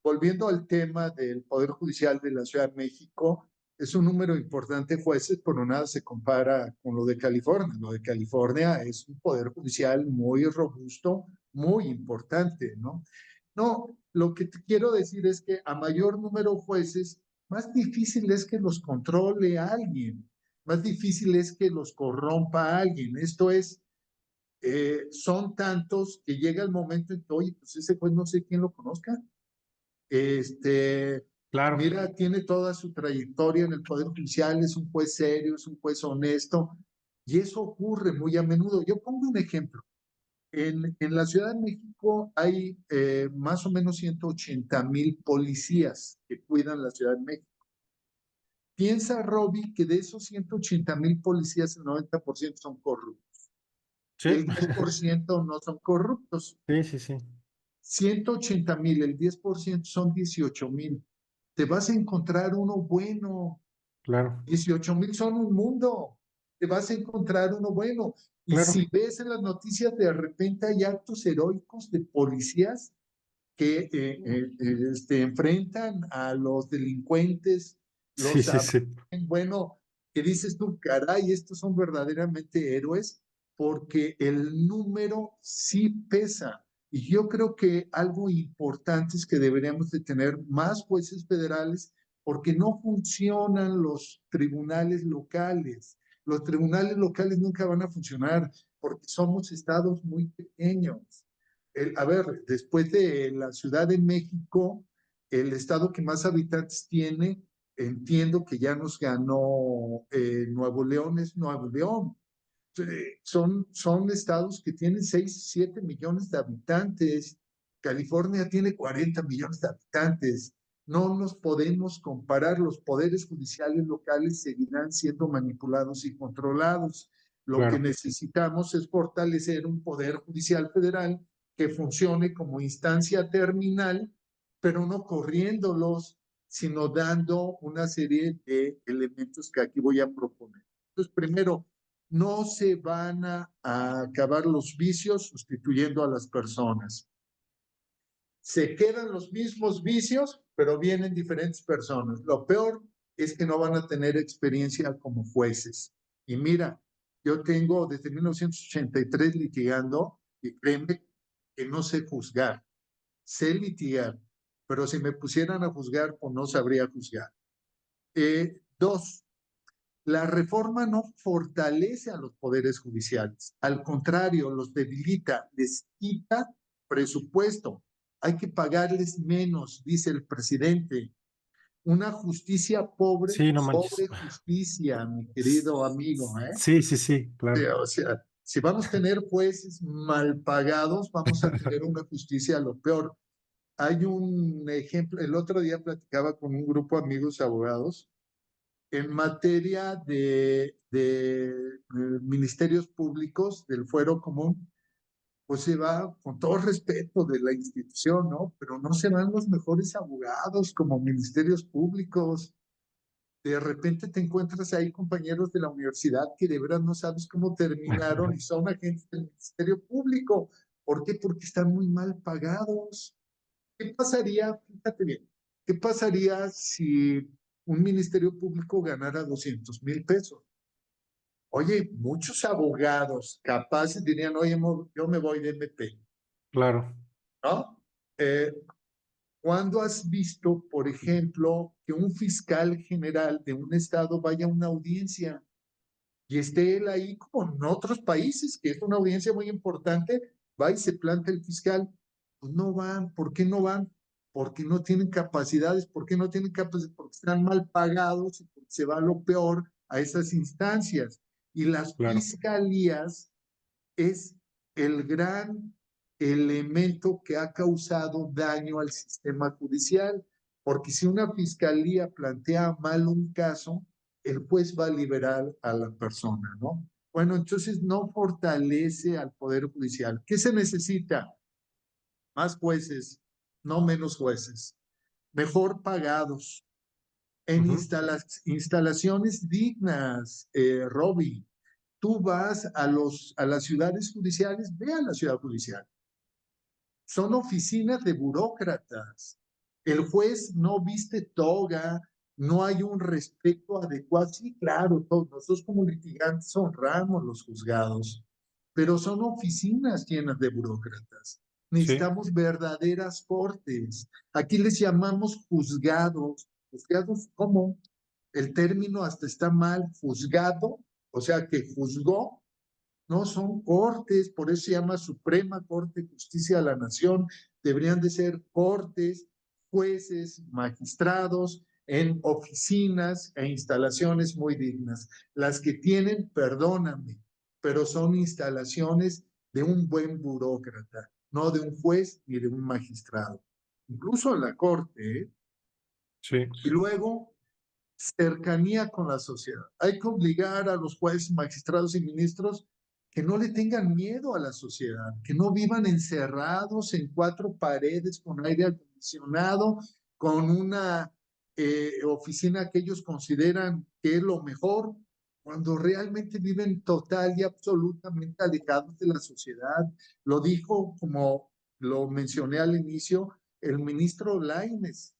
volviendo al tema del Poder Judicial de la Ciudad de México, es un número importante de jueces, pero nada se compara con lo de California. Lo de California es un Poder Judicial muy robusto, muy importante, ¿no? No, lo que te quiero decir es que a mayor número de jueces, más difícil es que los controle alguien, más difícil es que los corrompa alguien. Esto es, son tantos que llega el momento en que, oye, pues ese juez no sé quién lo conozca. Este, Claro, Mira, tiene toda su trayectoria en el Poder Judicial, es un juez serio, es un juez honesto, y eso ocurre muy a menudo. Yo pongo un ejemplo. En la Ciudad de México hay más o menos 180,000 policías que cuidan la Ciudad de México. Piensa, Robbie, que de esos 180,000 policías, el 90% son corruptos. sí, El 10% no son corruptos. sí, sí, sí, 180,000, el 10% son 18,000. Te vas a encontrar uno bueno. claro, 18,000 son un mundo. Te vas a encontrar uno bueno. Y claro, si ves en las noticias, de repente hay actos heroicos de policías que enfrentan a los delincuentes, sí, los sí, abaten. sí, Bueno, que dices tú, caray, estos son verdaderamente héroes, porque el número sí pesa. Y yo creo que algo importante es que deberíamos de tener más jueces federales, porque no funcionan los tribunales locales. Los tribunales locales nunca van a funcionar porque somos estados muy pequeños. A ver, después de la Ciudad de México, el estado que más habitantes tiene, entiendo que ya nos ganó Nuevo León, es Nuevo León. Son estados que tienen 6, 7 millones de habitantes. California tiene 40 millones de habitantes. No nos podemos comparar. Los poderes judiciales locales seguirán siendo manipulados y controlados. Lo que claro, necesitamos es fortalecer un poder judicial federal que funcione como instancia terminal, pero no corriéndolos, sino dando una serie de elementos que aquí voy a proponer. Entonces, primero, no se van a acabar los vicios sustituyendo a las personas. Se quedan los mismos vicios, pero vienen diferentes personas. Lo peor es que no van a tener experiencia como jueces. Y mira, yo tengo desde 1983 litigando y créeme que no sé juzgar. Sé litigar, pero si me pusieran a juzgar, pues no sabría juzgar. Dos, la reforma no fortalece a los poderes judiciales, al contrario, los debilita, les quita presupuesto. Hay que pagarles menos, dice el presidente. Una justicia pobre, sí, no manches. pobre justicia, mi querido amigo, ¿eh? Sí, sí, sí, claro, O sea, si vamos a tener jueces mal pagados, vamos a tener una justicia a lo peor. Hay un ejemplo, el otro día platicaba con un grupo de amigos abogados en materia de ministerios públicos del fuero común, pues se va con todo respeto de la institución, ¿no? Pero no se van los mejores abogados como ministerios públicos. De repente te encuentras ahí compañeros de la universidad que de verdad no sabes cómo terminaron y son agentes del Ministerio Público. ¿Por qué? Porque están muy mal pagados. ¿Qué pasaría? Fíjate bien, ¿qué pasaría si un ministerio público ganara 200,000 pesos? Oye, muchos abogados capaces dirían, oye, yo me voy de MP, claro. ¿no? Eh, ¿Cuándo has visto, por ejemplo, que un fiscal general de un estado vaya a una audiencia y esté él ahí como en otros países, que es una audiencia muy importante, va y se planta el fiscal? Pues no van. ¿Por qué no van? Porque no tienen capacidades. ¿Por qué no tienen capacidades? Porque están mal pagados y porque se va lo peor a esas instancias. Y las Claro, fiscalías es el gran elemento que ha causado daño al sistema judicial, porque si una fiscalía plantea mal un caso, el juez va a liberar a la persona, ¿no? Bueno, entonces no fortalece al Poder Judicial. ¿Qué se necesita? Más jueces, no menos jueces, mejor pagados, en ujú, instalaciones dignas, Robbie. Tú vas a las ciudades judiciales, ve a la ciudad judicial. Son oficinas de burócratas. El juez no viste toga, no hay un respeto adecuado. Sí, claro, todos nosotros como litigantes honramos los juzgados, pero son oficinas llenas de burócratas. sí, Necesitamos verdaderas cortes. Aquí les llamamos juzgados. ¿Juzgados cómo? El término hasta está mal, juzgado, o sea que juzgó. No, son cortes, por eso se llama Suprema Corte de Justicia de la Nación. Deberían de ser cortes jueces, magistrados, en oficinas e instalaciones muy dignas. Las que tienen, perdóname, pero son instalaciones de un buen burócrata, no de un juez ni de un magistrado. Incluso en la corte, ¿eh? Sí, Y luego, cercanía con la sociedad. Hay que obligar a los jueces, magistrados y ministros que no le tengan miedo a la sociedad, que no vivan encerrados en cuatro paredes con aire acondicionado, con una oficina que ellos consideran que es lo mejor, cuando realmente viven total y absolutamente alejados de la sociedad. Lo dijo, como lo mencioné al inicio, el ministro Lainez.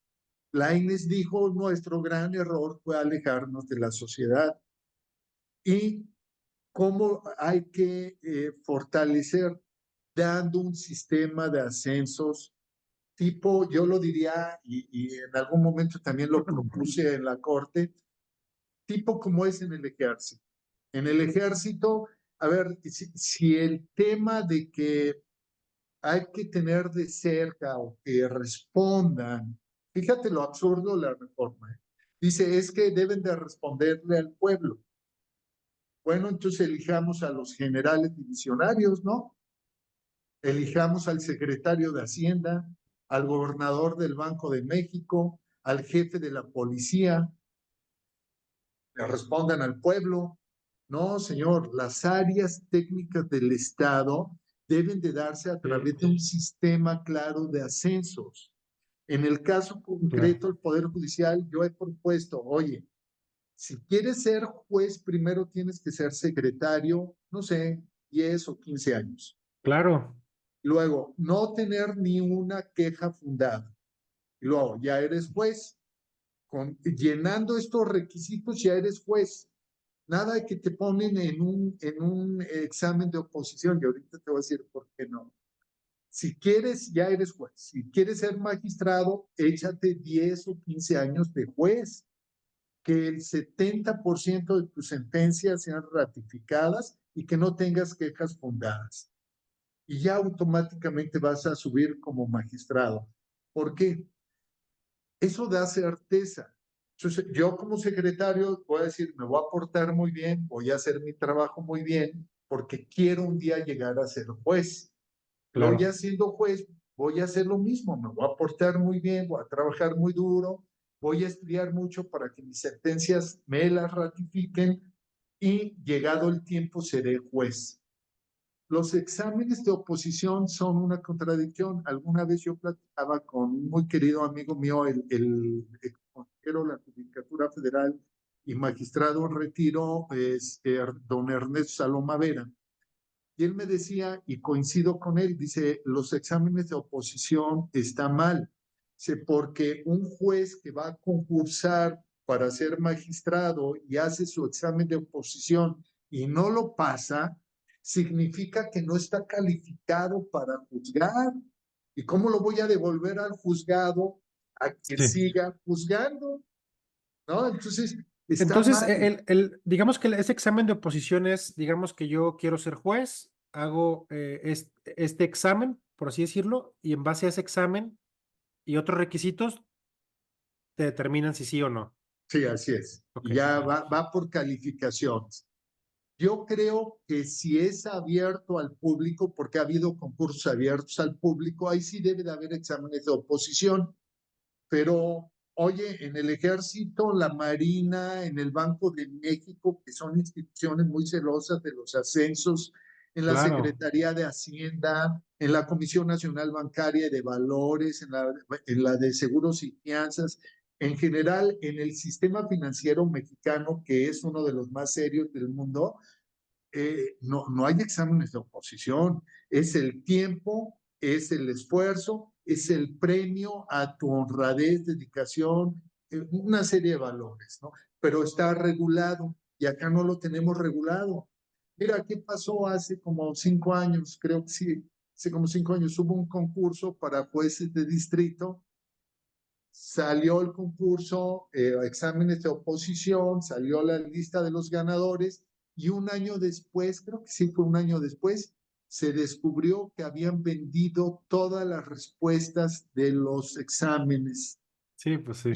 Lainez dijo, nuestro gran error fue alejarnos de la sociedad y cómo hay que fortalecer dando un sistema de ascensos tipo, yo lo diría, y en algún momento también lo propuse en la corte, tipo como es en el ejército. En el ejército, a ver, si el tema de que hay que tener de cerca o que respondan. Fíjate lo absurdo de la reforma. ¿Eh? Dice, es que deben de responderle al pueblo. Bueno, entonces elijamos a los generales divisionarios, ¿no? Elijamos al secretario de Hacienda, al gobernador del Banco de México, al jefe de la policía, le respondan al pueblo. No, señor, las áreas técnicas del Estado deben de darse a sí, través de un sistema claro de ascensos. En el caso claro. concreto del Poder Judicial, yo he propuesto, oye, si quieres ser juez, primero tienes que ser secretario, no sé, 10 o 15 años. Claro, Luego, no tener ni una queja fundada. Y luego, ya eres juez. Llenando estos requisitos, ya eres juez. Nada de que te ponen en un examen de oposición, y ahorita te voy a decir por qué no. Si quieres, ya eres juez. Si quieres ser magistrado, échate 10 o 15 años de juez. Que el 70% de tus sentencias sean ratificadas y que no tengas quejas fundadas. Y ya automáticamente vas a subir como magistrado. ¿Por qué? Eso da certeza. Entonces, yo como secretario voy a decir, me voy a portar muy bien, voy a hacer mi trabajo muy bien, porque quiero un día llegar a ser juez. Luego claro. ya siendo juez, voy a hacer lo mismo, me voy a portar muy bien, voy a trabajar muy duro, voy a estudiar mucho para que mis sentencias me las ratifiquen y llegado el tiempo seré juez. Los exámenes de oposición son una contradicción. Alguna vez yo platicaba con un muy querido amigo mío, el consejero de la Judicatura Federal y magistrado en retiro, don Ernesto Saloma Vera. Y él me decía, y coincido con él, dice, los exámenes de oposición están mal. Dice, porque un juez que va a concursar para ser magistrado y hace su examen de oposición y no lo pasa, significa que no está calificado para juzgar. ¿Y cómo lo voy a devolver al juzgado a que Sí. siga juzgando? ¿No? Entonces, está Entonces, mal. digamos que ese examen de oposición es, digamos que yo quiero ser juez, hago este examen, por así decirlo, y en base a ese examen y otros requisitos, te determinan si sí o no. Sí, así es. Ok, Y ya va por calificaciones. Yo creo que si es abierto al público, porque ha habido concursos abiertos al público, ahí sí debe de haber exámenes de oposición. Pero, oye, en el Ejército, la Marina, en el Banco de México, que son instituciones muy celosas de los ascensos, en la claro, Secretaría de Hacienda, en la Comisión Nacional Bancaria y de Valores, en la de Seguros y Fianzas, en general, en el sistema financiero mexicano, que es uno de los más serios del mundo, no hay exámenes de oposición, es el tiempo, es el esfuerzo, es el premio a tu honradez, dedicación, una serie de valores, ¿no? Pero está regulado y acá no lo tenemos regulado. Mira, ¿qué pasó hace como 5 años? Creo que sí, hace como 5 años hubo un concurso para jueces de distrito, salió el concurso, exámenes de oposición, salió la lista de los ganadores y un año después, creo que sí fue un año después, se descubrió que habían vendido todas las respuestas de los exámenes Sí, pues sí.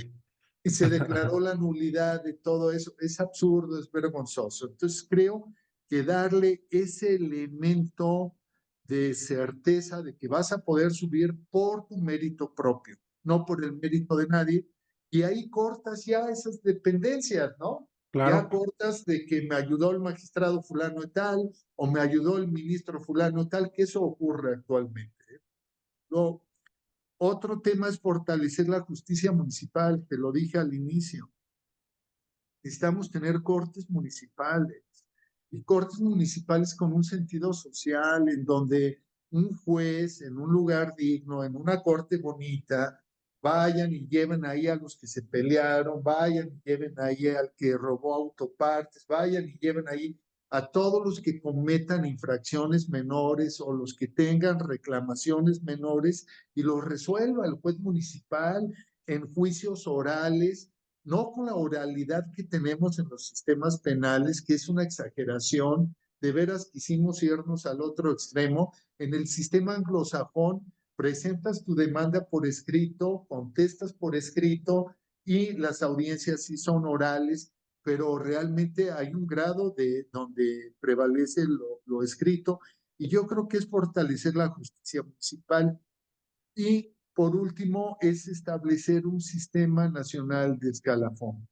y se declaró la nulidad de todo eso. Es absurdo, es vergonzoso. Entonces creo que darle ese elemento de certeza de que vas a poder subir por tu mérito propio, no por el mérito de nadie, y ahí cortas ya esas dependencias, ¿no? Ya Claro. cortas de que me ayudó el magistrado fulano y tal, o me ayudó el ministro fulano y tal, que eso ocurre actualmente. No, otro tema es fortalecer la justicia municipal, te lo dije al inicio. Necesitamos tener cortes municipales y cortes municipales con un sentido social en donde un juez en un lugar digno, en una corte bonita, vayan y lleven ahí a los que se pelearon, vayan y lleven ahí al que robó autopartes, vayan y lleven ahí a todos los que cometan infracciones menores o los que tengan reclamaciones menores y los resuelva el juez municipal en juicios orales, no con la oralidad que tenemos en los sistemas penales, que es una exageración. De veras quisimos irnos al otro extremo. En el sistema anglosajón, presentas tu demanda por escrito, contestas por escrito y las audiencias sí son orales, pero realmente hay un grado de donde prevalece lo escrito y yo creo que es fortalecer la justicia municipal. Y por último, es establecer un sistema nacional de escalafón.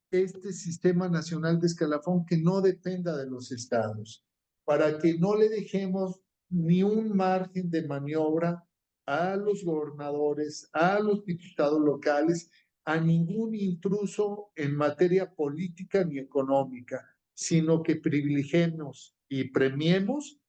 Este sistema nacional de escalafón que no dependa de los estados, para que no le dejemos ni un margen de maniobra a los gobernadores, a los diputados locales, a ningún intruso en materia política ni económica, sino que privilegiemos y premiemos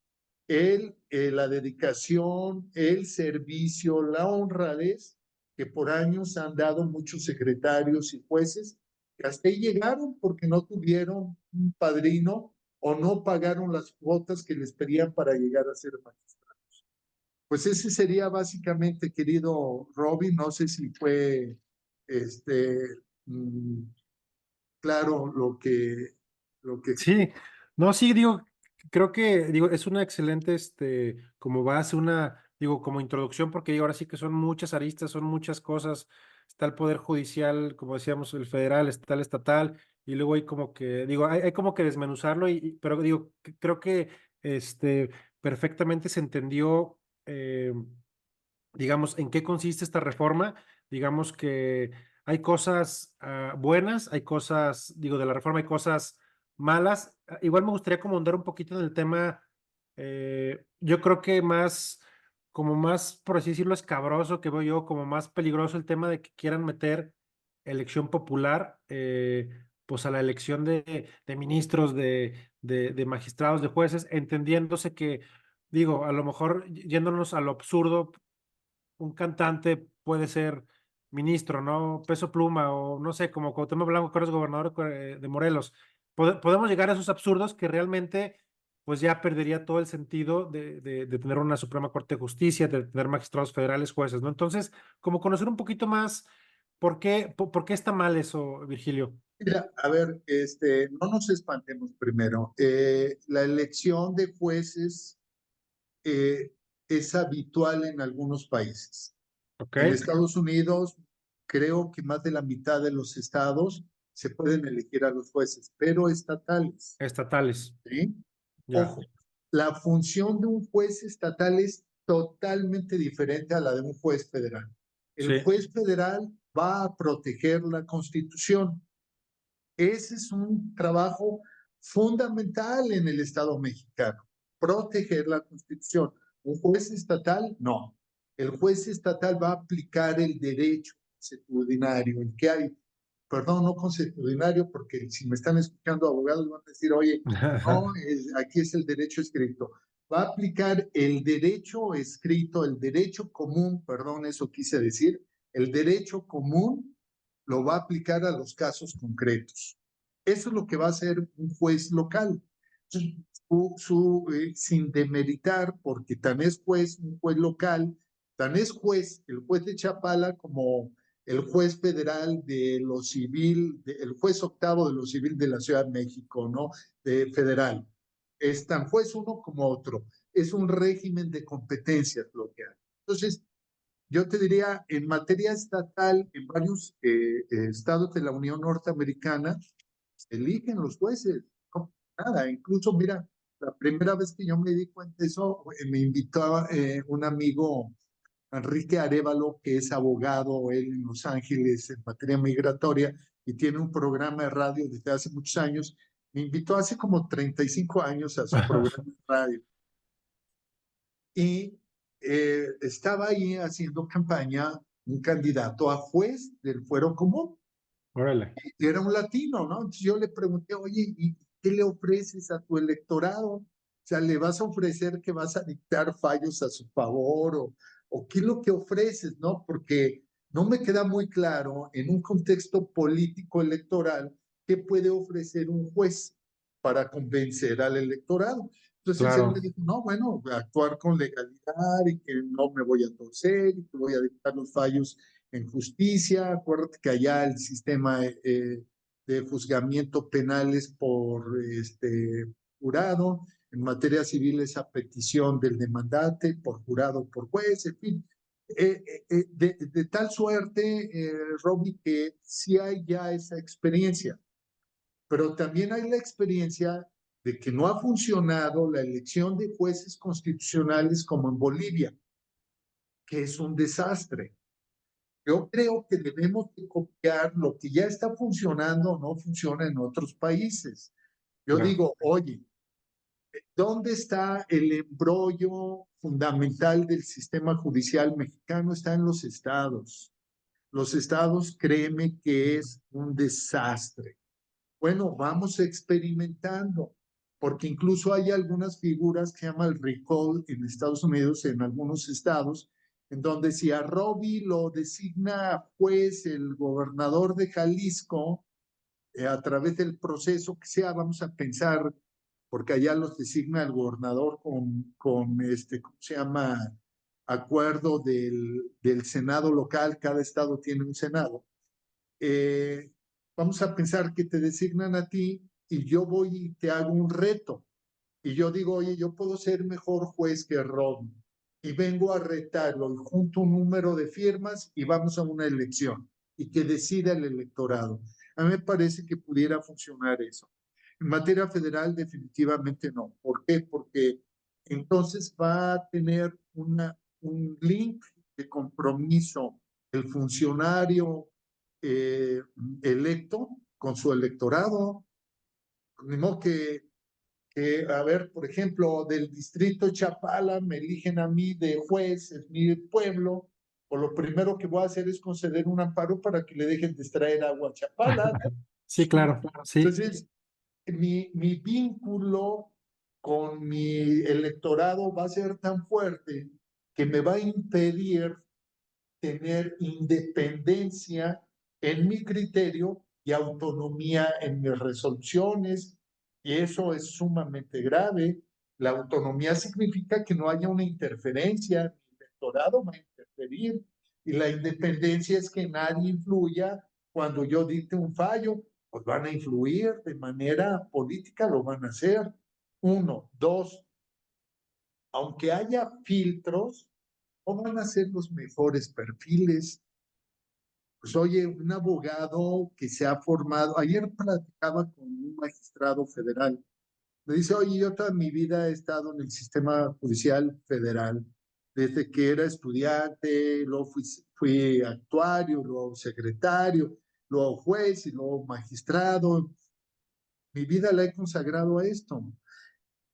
la dedicación, el servicio, la honradez que por años han dado muchos secretarios y jueces que hasta ahí llegaron porque no tuvieron un padrino o no pagaron las cuotas que les pedían para llegar a ser magistrados. Pues ese sería básicamente, querido Robin, no sé si fue este, mm, claro lo que Sí, no, sí, digo, creo que, digo, es una excelente, como base, digo, como introducción, porque digo, ahora sí que son muchas aristas, son muchas cosas. Está el Poder Judicial, como decíamos, el federal, está el estatal, y luego hay como que, digo, hay como que desmenuzarlo, pero digo, creo que, perfectamente se entendió, digamos, en qué consiste esta reforma. Digamos que hay cosas buenas, hay cosas, digo, de la reforma hay cosas malas. Igual me gustaría como andar un poquito en el tema, yo creo que más, como más, por así decirlo, escabroso que veo yo, como más peligroso el tema de que quieran meter elección popular, pues a la elección de ministros, de magistrados, de jueces, entendiéndose que, digo, a lo mejor yéndonos a lo absurdo, un cantante puede ser ministro, ¿no? Peso Pluma o no sé, como Cuauhtémoc Blanco, que ahora es gobernador de Morelos. Podemos llegar a esos absurdos que realmente pues ya perdería todo el sentido de tener una Suprema Corte de Justicia, de tener magistrados federales, jueces, ¿no? Entonces, como conocer un poquito más por qué está mal eso, Virgilio. Mira, a ver, no nos espantemos primero. La elección de jueces eh, es habitual en algunos países. ¿Ok? En Estados Unidos, creo que más de la mitad de los estados se pueden elegir a los jueces, pero estatales, Estatales, ¿sí? ya. Ojo, la función de un juez estatal es totalmente diferente a la de un juez federal. El Sí, juez federal va a proteger la Constitución. Ese es un trabajo fundamental en el Estado mexicano, proteger la Constitución. Un juez estatal, no. El juez estatal va a aplicar el derecho consuetudinario, el que hay, perdón, no consuetudinario, porque si me están escuchando abogados van a decir, oye, no, aquí es el derecho escrito. Va a aplicar el derecho escrito, el derecho común, perdón, eso quise decir, el derecho común lo va a aplicar a los casos concretos. Eso es lo que va a hacer un juez local. Sin demeritar, porque tan es juez, un juez local, tan es juez, el juez de Chapala como el juez federal de lo civil, el juez octavo de lo civil de la Ciudad de México, ¿no? De federal. Es tan juez uno como otro. es un régimen de competencias lo que hay. Entonces, yo te diría, en materia estatal, en varios estados de la Unión Norteamericana, se eligen los jueces, no nada. Incluso, mira, la primera vez que yo me di cuenta de eso, me invitó un amigo, Enrique Arévalo, que es abogado, él en Los Ángeles en materia migratoria y tiene un programa de radio desde hace muchos años. Me invitó hace como 35 años a su programa de radio y estaba ahí haciendo campaña un candidato a juez del fuero común Órale. y era un latino, ¿no? Entonces yo le pregunté, oye, ¿y qué le ofreces a tu electorado? O sea, ¿le vas a ofrecer que vas a dictar fallos a su favor o qué es lo que ofreces, no? Porque no me queda muy claro en un contexto político electoral qué puede ofrecer un juez para convencer al electorado. Entonces él me Claro, dijo, no, bueno, actuar con legalidad y que no me voy a torcer y que voy a dictar los fallos en justicia. Acuérdate que allá el sistema de juzgamiento penal es por jurado, en materia civil es a petición del demandante, por jurado, por juez, en fin. De tal suerte, Robbie, que sí hay ya esa experiencia, pero también hay la experiencia de que no ha funcionado la elección de jueces constitucionales como en Bolivia, que es un desastre. Yo creo que debemos de copiar lo que ya está funcionando o no funciona en otros países. Yo claro. digo, oye, ¿dónde está el embrollo fundamental del sistema judicial mexicano? Está en los estados. Los estados, créeme que es un desastre. Bueno, vamos experimentando, porque incluso hay algunas figuras que se llama el recall en Estados Unidos, en algunos estados, en donde si a Robbie lo designa juez el gobernador de Jalisco, a través del proceso que sea, vamos a pensar, porque allá los designa el gobernador con ¿cómo se llama? Acuerdo del Senado local, cada estado tiene un Senado. eh, Vamos a pensar que te designan a ti y yo voy y te hago un reto. Y yo digo, oye, yo puedo ser mejor juez que Robin. Y vengo a retarlo y junto un número de firmas y vamos a una elección y que decida el electorado. A mí me parece que pudiera funcionar eso. En materia federal, definitivamente no. ¿Por qué? Porque entonces va a tener un link de compromiso el funcionario eh, electo con su electorado. Ni modo a ver, por ejemplo, del distrito Chapala me eligen a mí de juez, es mi pueblo, o lo primero que voy a hacer es conceder un amparo para que le dejen de extraer agua a Chapala, ¿no? Sí, claro, sí. Entonces, mi vínculo con mi electorado va a ser tan fuerte que me va a impedir tener independencia en mi criterio y autonomía en mis resoluciones, y eso es sumamente grave. La autonomía significa que no haya una interferencia, mi electorado va a interferir, y la independencia es que nadie influya cuando yo dicte un fallo, pues van a influir de manera política, lo van a hacer. Uno, dos, aunque haya filtros, no van a ser los mejores perfiles. Pues oye, un abogado que se ha formado, ayer platicaba con un magistrado federal, me dice, oye, yo toda mi vida he estado en el sistema judicial federal, desde que era estudiante, luego fui actuario, luego secretario, luego juez y luego magistrado. Mi vida la he consagrado a esto.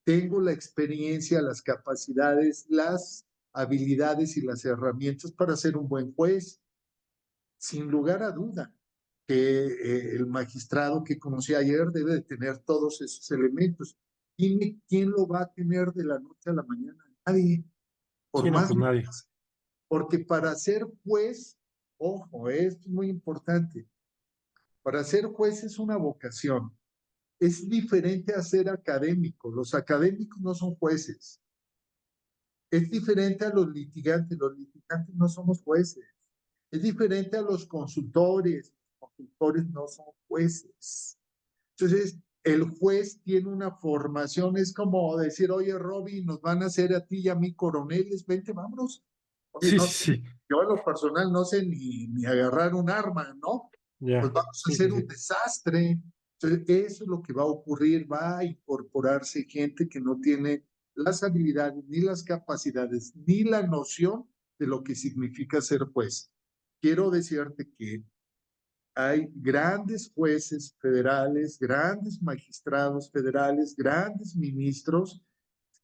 Tengo la experiencia, las capacidades, las habilidades y las herramientas para ser un buen juez, sin lugar a duda que el magistrado que conocí ayer debe de tener todos esos elementos. Dime quién lo va a tener de la noche a la mañana. Nadie, por Sí, no, más, pues nadie. porque para ser juez, ojo, esto es muy importante, para ser juez es una vocación. Es diferente a ser académico. Los académicos no son jueces. Es diferente a los litigantes no somos jueces. Es diferente a los consultores no son jueces. Entonces, el juez tiene una formación, es como decir, oye, Robbie, nos van a hacer a ti y a mí coroneles, vente, vámonos. Oye, Sí, no sí, sé, sí. yo en lo personal no sé ni agarrar un arma, ¿no? Pues Ya. vamos a Sí, sí, hacer un sí. desastre. Entonces, eso es lo que va a ocurrir, va a incorporarse gente que no tiene las habilidades, ni las capacidades, ni la noción de lo que significa ser juez. Quiero decirte que hay grandes jueces federales, grandes magistrados federales, grandes ministros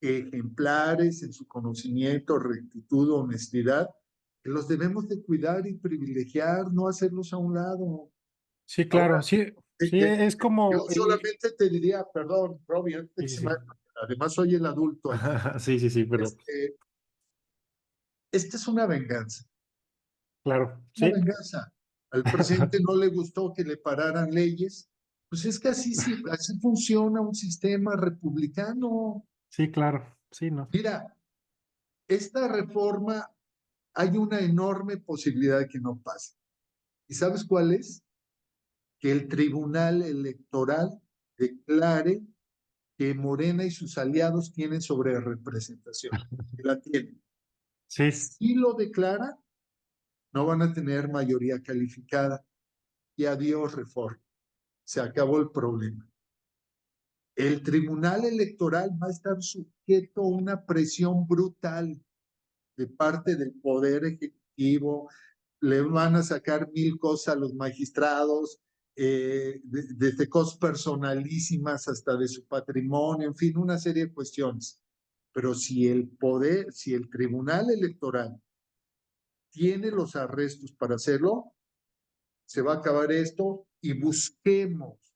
ejemplares en su conocimiento, rectitud, honestidad, que los debemos de cuidar y privilegiar, no hacerlos a un lado. Sí, Ahora, claro. Sí, eh, sí, eh, es yo como. solamente te diría, perdón, Robbie, antes de Sí, que se sí, además soy el adulto aquí, sí. Sí, sí, sí, pero este, esta es una venganza, claro. una Sí. venganza. Al presidente no le gustó que le pararan leyes, pues es que así, sí, así funciona un sistema republicano. Sí, claro. Sí, no. Mira, esta reforma hay una enorme posibilidad de que no pase. ¿Y sabes cuál es? Que el Tribunal Electoral declare que Morena y sus aliados tienen sobre representación, que la tienen. Sí, Si lo declara, no van a tener mayoría calificada y adiós reforma. Se acabó el problema. El Tribunal Electoral va a estar sujeto a una presión brutal de parte del Poder Ejecutivo, le van a sacar mil cosas a los magistrados, desde cosas personalísimas hasta de su patrimonio, en fin, una serie de cuestiones. Pero si el poder, si el Tribunal Electoral tiene los arrestos para hacerlo, se va a acabar esto y busquemos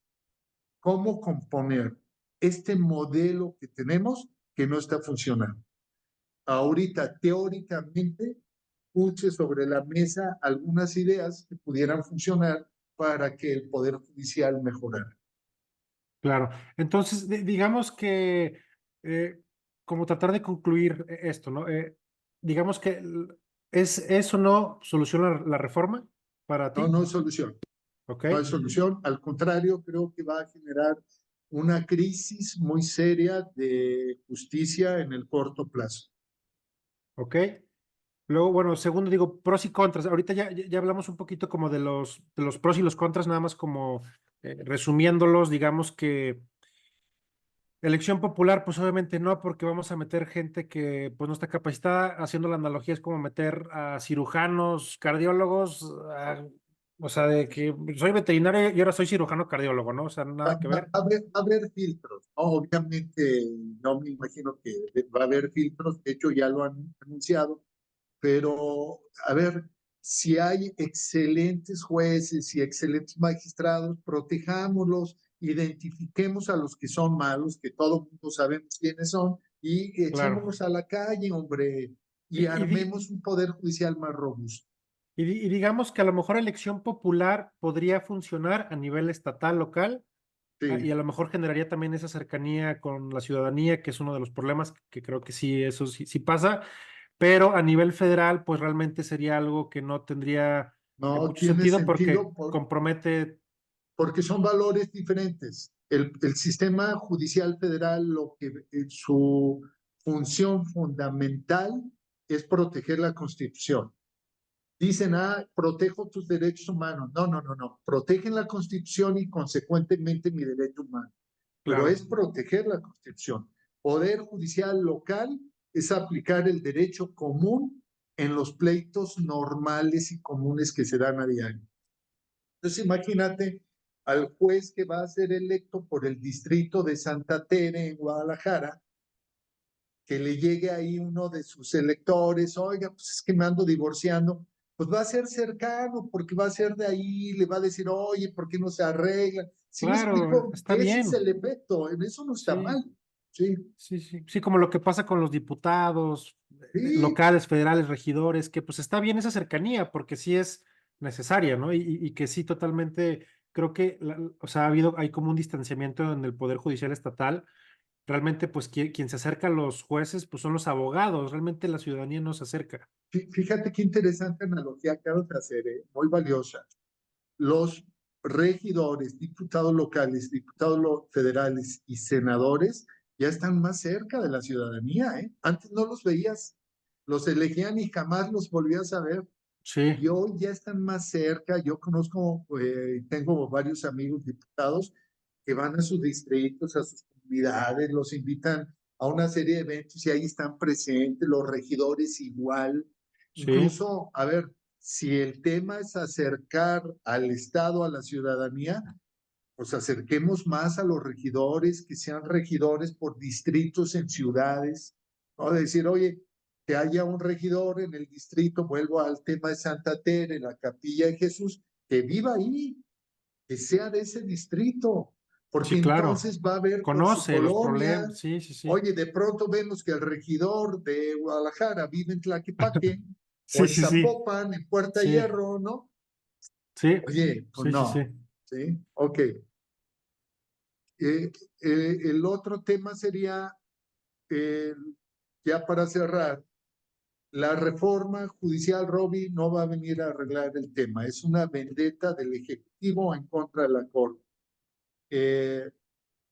cómo componer este modelo que tenemos que no está funcionando. Ahorita, teóricamente, puse sobre la mesa algunas ideas que pudieran funcionar para que el Poder Judicial mejorara. claro. Entonces, digamos que, eh, como tratar de concluir esto, ¿no? Digamos que eso no soluciona la reforma para No, ti, no hay solución, ¿ok? no hay solución. Al contrario, creo que va a generar una crisis muy seria de justicia en el corto plazo. ¿Ok? Luego, bueno, segundo, digo, pros y contras. Ahorita ya hablamos un poquito como de los pros y los contras, nada más como resumiéndolos, digamos que elección popular, pues obviamente no, porque vamos a meter gente que pues no está capacitada. Haciendo la analogía, es como meter a cirujanos, cardiólogos, o sea, de que soy veterinario y ahora soy cirujano cardiólogo, ¿no? O sea, nada que ver. Va a haber filtros, ¿no? Obviamente, no me imagino que va a haber filtros, de hecho ya lo han anunciado, pero a ver, si hay excelentes jueces y excelentes magistrados, protejámoslos, identifiquemos a los que son malos, que todo el mundo sabemos quiénes son, y Claro. echémoslos a la calle, hombre, y Y, y, di- armemos un poder judicial más robusto. y digamos que a lo mejor elección popular podría funcionar a nivel estatal, local. Y Sí. a lo mejor generaría también esa cercanía con la ciudadanía, que es uno de los problemas, que creo que sí, eso sí, sí pasa, pero a nivel federal, pues realmente sería algo que no tendría No mucho tiene sentido porque sentido compromete, porque son valores diferentes. El sistema judicial federal, lo que su función fundamental es proteger la Constitución. Dicen, protejo tus derechos humanos. No, no, no, no. Protegen la Constitución y consecuentemente mi derecho humano. Pero es claro, proteger la Constitución. Poder judicial local es aplicar el derecho común en los pleitos normales y comunes que se dan a diario. Entonces, imagínate al juez que va a ser electo por el distrito de Santa Tere en Guadalajara, que le llegue ahí uno de sus electores, oiga, pues es que me ando divorciando, pues va a ser cercano, porque va a ser de ahí, le va a decir, oye, ¿por qué no se arregla? ¿Sí me claro, explico? está Ese es bien, el efecto, en eso no está sí, mal. Sí, sí, sí, sí, como lo que pasa con los diputados sí, locales, federales, regidores, que pues está bien esa cercanía, porque sí es necesaria, ¿no? Y que sí, totalmente, creo que, o sea, hay como un distanciamiento en el Poder Judicial estatal. Realmente, pues quien se acerca a los jueces, pues son los abogados. Realmente la ciudadanía no se acerca. fíjate qué interesante analogía acabas de hacer, muy valiosa. Los regidores, diputados locales, federales y senadores ya están más cerca de la ciudadanía, ¿eh? Antes no los veías, los elegían y jamás los volvías a ver. Sí, Y hoy ya están más cerca. Yo conozco, tengo varios amigos diputados que van a sus distritos, a sus comunidades, los invitan a una serie de eventos y ahí están presentes, los regidores igual. sí, Incluso, a ver, si el tema es acercar al Estado a la ciudadanía, pues acerquemos más a los regidores, que sean regidores por distritos en ciudades, ¿no? Decir, oye, que haya un regidor en el distrito, vuelvo al tema de Santa Tere, la Capilla de Jesús, que viva ahí, que sea de ese distrito, porque sí, claro. entonces va a ver por su Conoce los colonia. problemas, sí, sí, sí. Oye, de pronto vemos que el regidor de Guadalajara vive en Tlaquepaque o Sí, en sí, sí, Zapopan, en Puerta sí, Hierro, ¿no? sí, Oye, pues sí, sí, sí. no, ¿sí? Ok. El otro tema sería, eh, ya para cerrar, la reforma judicial, Robbie, no va a venir a arreglar el tema. Es una vendetta del Ejecutivo en contra de la Corte. Eh,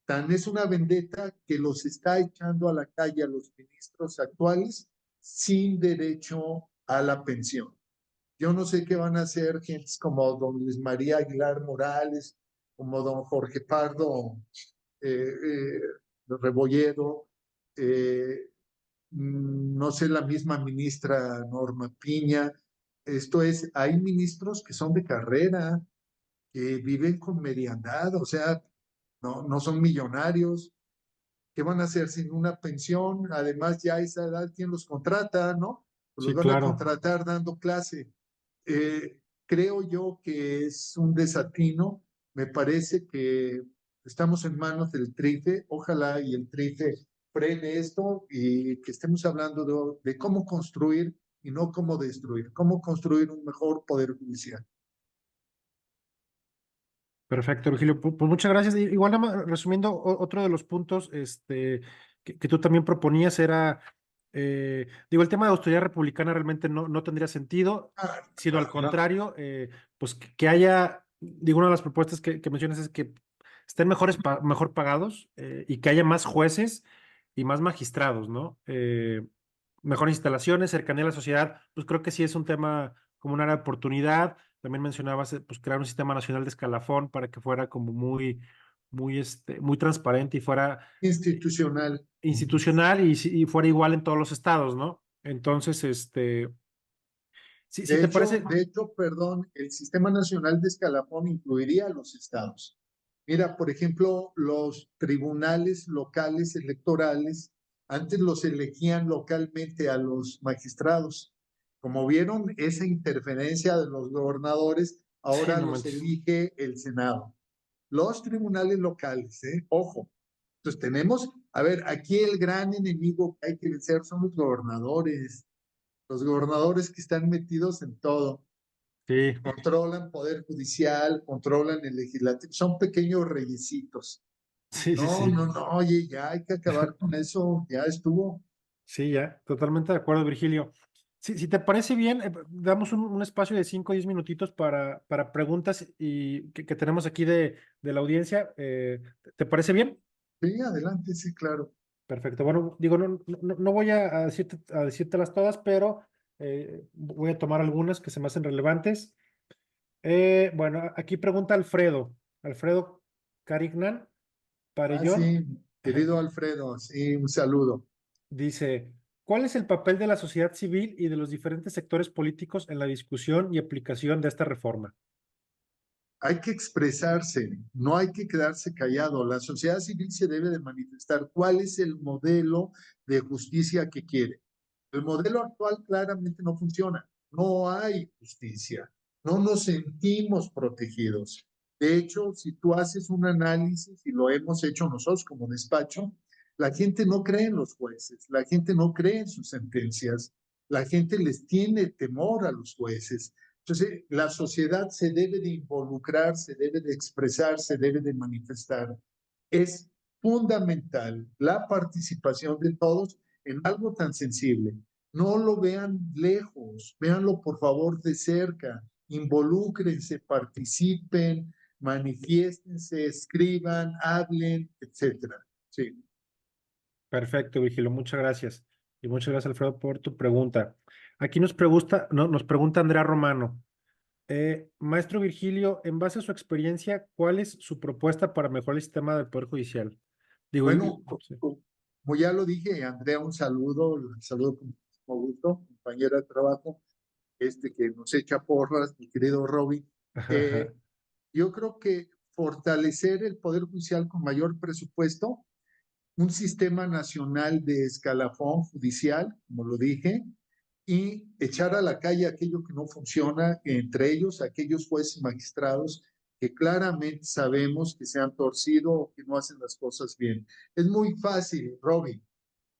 Tan es una vendetta que los está echando a la calle a los ministros actuales sin derecho a la pensión. Yo no sé qué van a hacer gentes como don Luis María Aguilar Morales, como don Jorge Pardo eh, eh, Rebolledo, eh, no sé, la misma ministra Norma Piña. Esto es, hay ministros que son de carrera, que viven con mediandad, o sea, no son millonarios. ¿Qué van a hacer sin una pensión? Además, ya a esa edad, ¿quién los contrata, no? Pues los Sí, van a claro. contratar dando clase. Creo yo que es un desatino. Me parece que estamos en manos del TRIFE. Ojalá y el TRIFE frene esto y que estemos hablando de cómo construir y no cómo destruir, cómo construir un mejor poder judicial. Perfecto, Virgilio. Pues muchas gracias. Igual, nada más, resumiendo, otro de los puntos que tú también proponías era, digo, el tema de autoridad republicana realmente no tendría sentido, Ah, sino al no, contrario, pues que haya, digo, una de las propuestas que mencionas es que estén mejor pagados y que haya más jueces y más magistrados, ¿no? Mejores instalaciones, cercanía a la sociedad, pues creo que sí es un tema como un área de oportunidad. También mencionabas, pues, crear un sistema nacional de escalafón para que fuera como muy transparente y fuera institucional. institucional y fuera igual en todos los estados, ¿no? Entonces, si te parece, De hecho, perdón, el Sistema Nacional de Escalafón incluiría a los estados. Mira, por ejemplo, los tribunales locales electorales, antes los elegían localmente a los magistrados. Como vieron esa interferencia de los gobernadores, sí, ahora no los manches. elige el Senado. Los tribunales locales, ojo. Entonces tenemos, a ver, aquí el gran enemigo que hay que vencer son los gobernadores que están metidos en todo, Sí, controlan poder judicial, controlan el legislativo, son pequeños reyesitos. sí, sí, No, oye, ya hay que acabar con eso, ya estuvo. sí, ya, totalmente de acuerdo, Virgilio. Si te parece bien, damos un espacio de 5 o 10 minutitos para preguntas y que tenemos aquí de la audiencia. ¿Te parece bien? Sí, adelante, sí, claro. Perfecto. Bueno, digo, no voy a decírtelas todas, pero voy a tomar algunas que se me hacen relevantes. Bueno, aquí pregunta Alfredo Carignan Ah, Parellón. sí, querido Alfredo, sí, un saludo. Dice, ¿cuál es el papel de la sociedad civil y de los diferentes sectores políticos en la discusión y aplicación de esta reforma? Hay que expresarse, no hay que quedarse callado. La sociedad civil se debe de manifestar cuál es el modelo de justicia que quiere. El modelo actual claramente no funciona. No hay justicia. No nos sentimos protegidos. De hecho, si tú haces un análisis, y lo hemos hecho nosotros como despacho, la gente no cree en los jueces, la gente no cree en sus sentencias, la gente les tiene temor a los jueces. Entonces, la sociedad se debe de involucrar, se debe de expresar, se debe de manifestar. Es fundamental la participación de todos en algo tan sensible. No lo vean lejos, véanlo por favor de cerca, involúcrense, participen, manifiéstense, escriban, hablen, etcétera. Sí. Perfecto, Virgilio, muchas gracias. Y muchas gracias, Alfredo, por tu pregunta. Aquí nos pregunta, no, nos pregunta Andrea Romano. Maestro Virgilio, en base a su experiencia, ¿cuál es su propuesta para mejorar el sistema del Poder Judicial? Digo, Bueno, sí. como ya lo dije, Andrea, un saludo, saludo con muchísimo gusto, compañera de trabajo, que nos echa porras, mi querido Robin. Eh, yo creo que fortalecer el Poder Judicial con mayor presupuesto, un sistema nacional de escalafón judicial, como lo dije, y echar a la calle aquello que no funciona, entre ellos aquellos jueces y magistrados que claramente sabemos que se han torcido o que no hacen las cosas bien. Es muy fácil, Robin.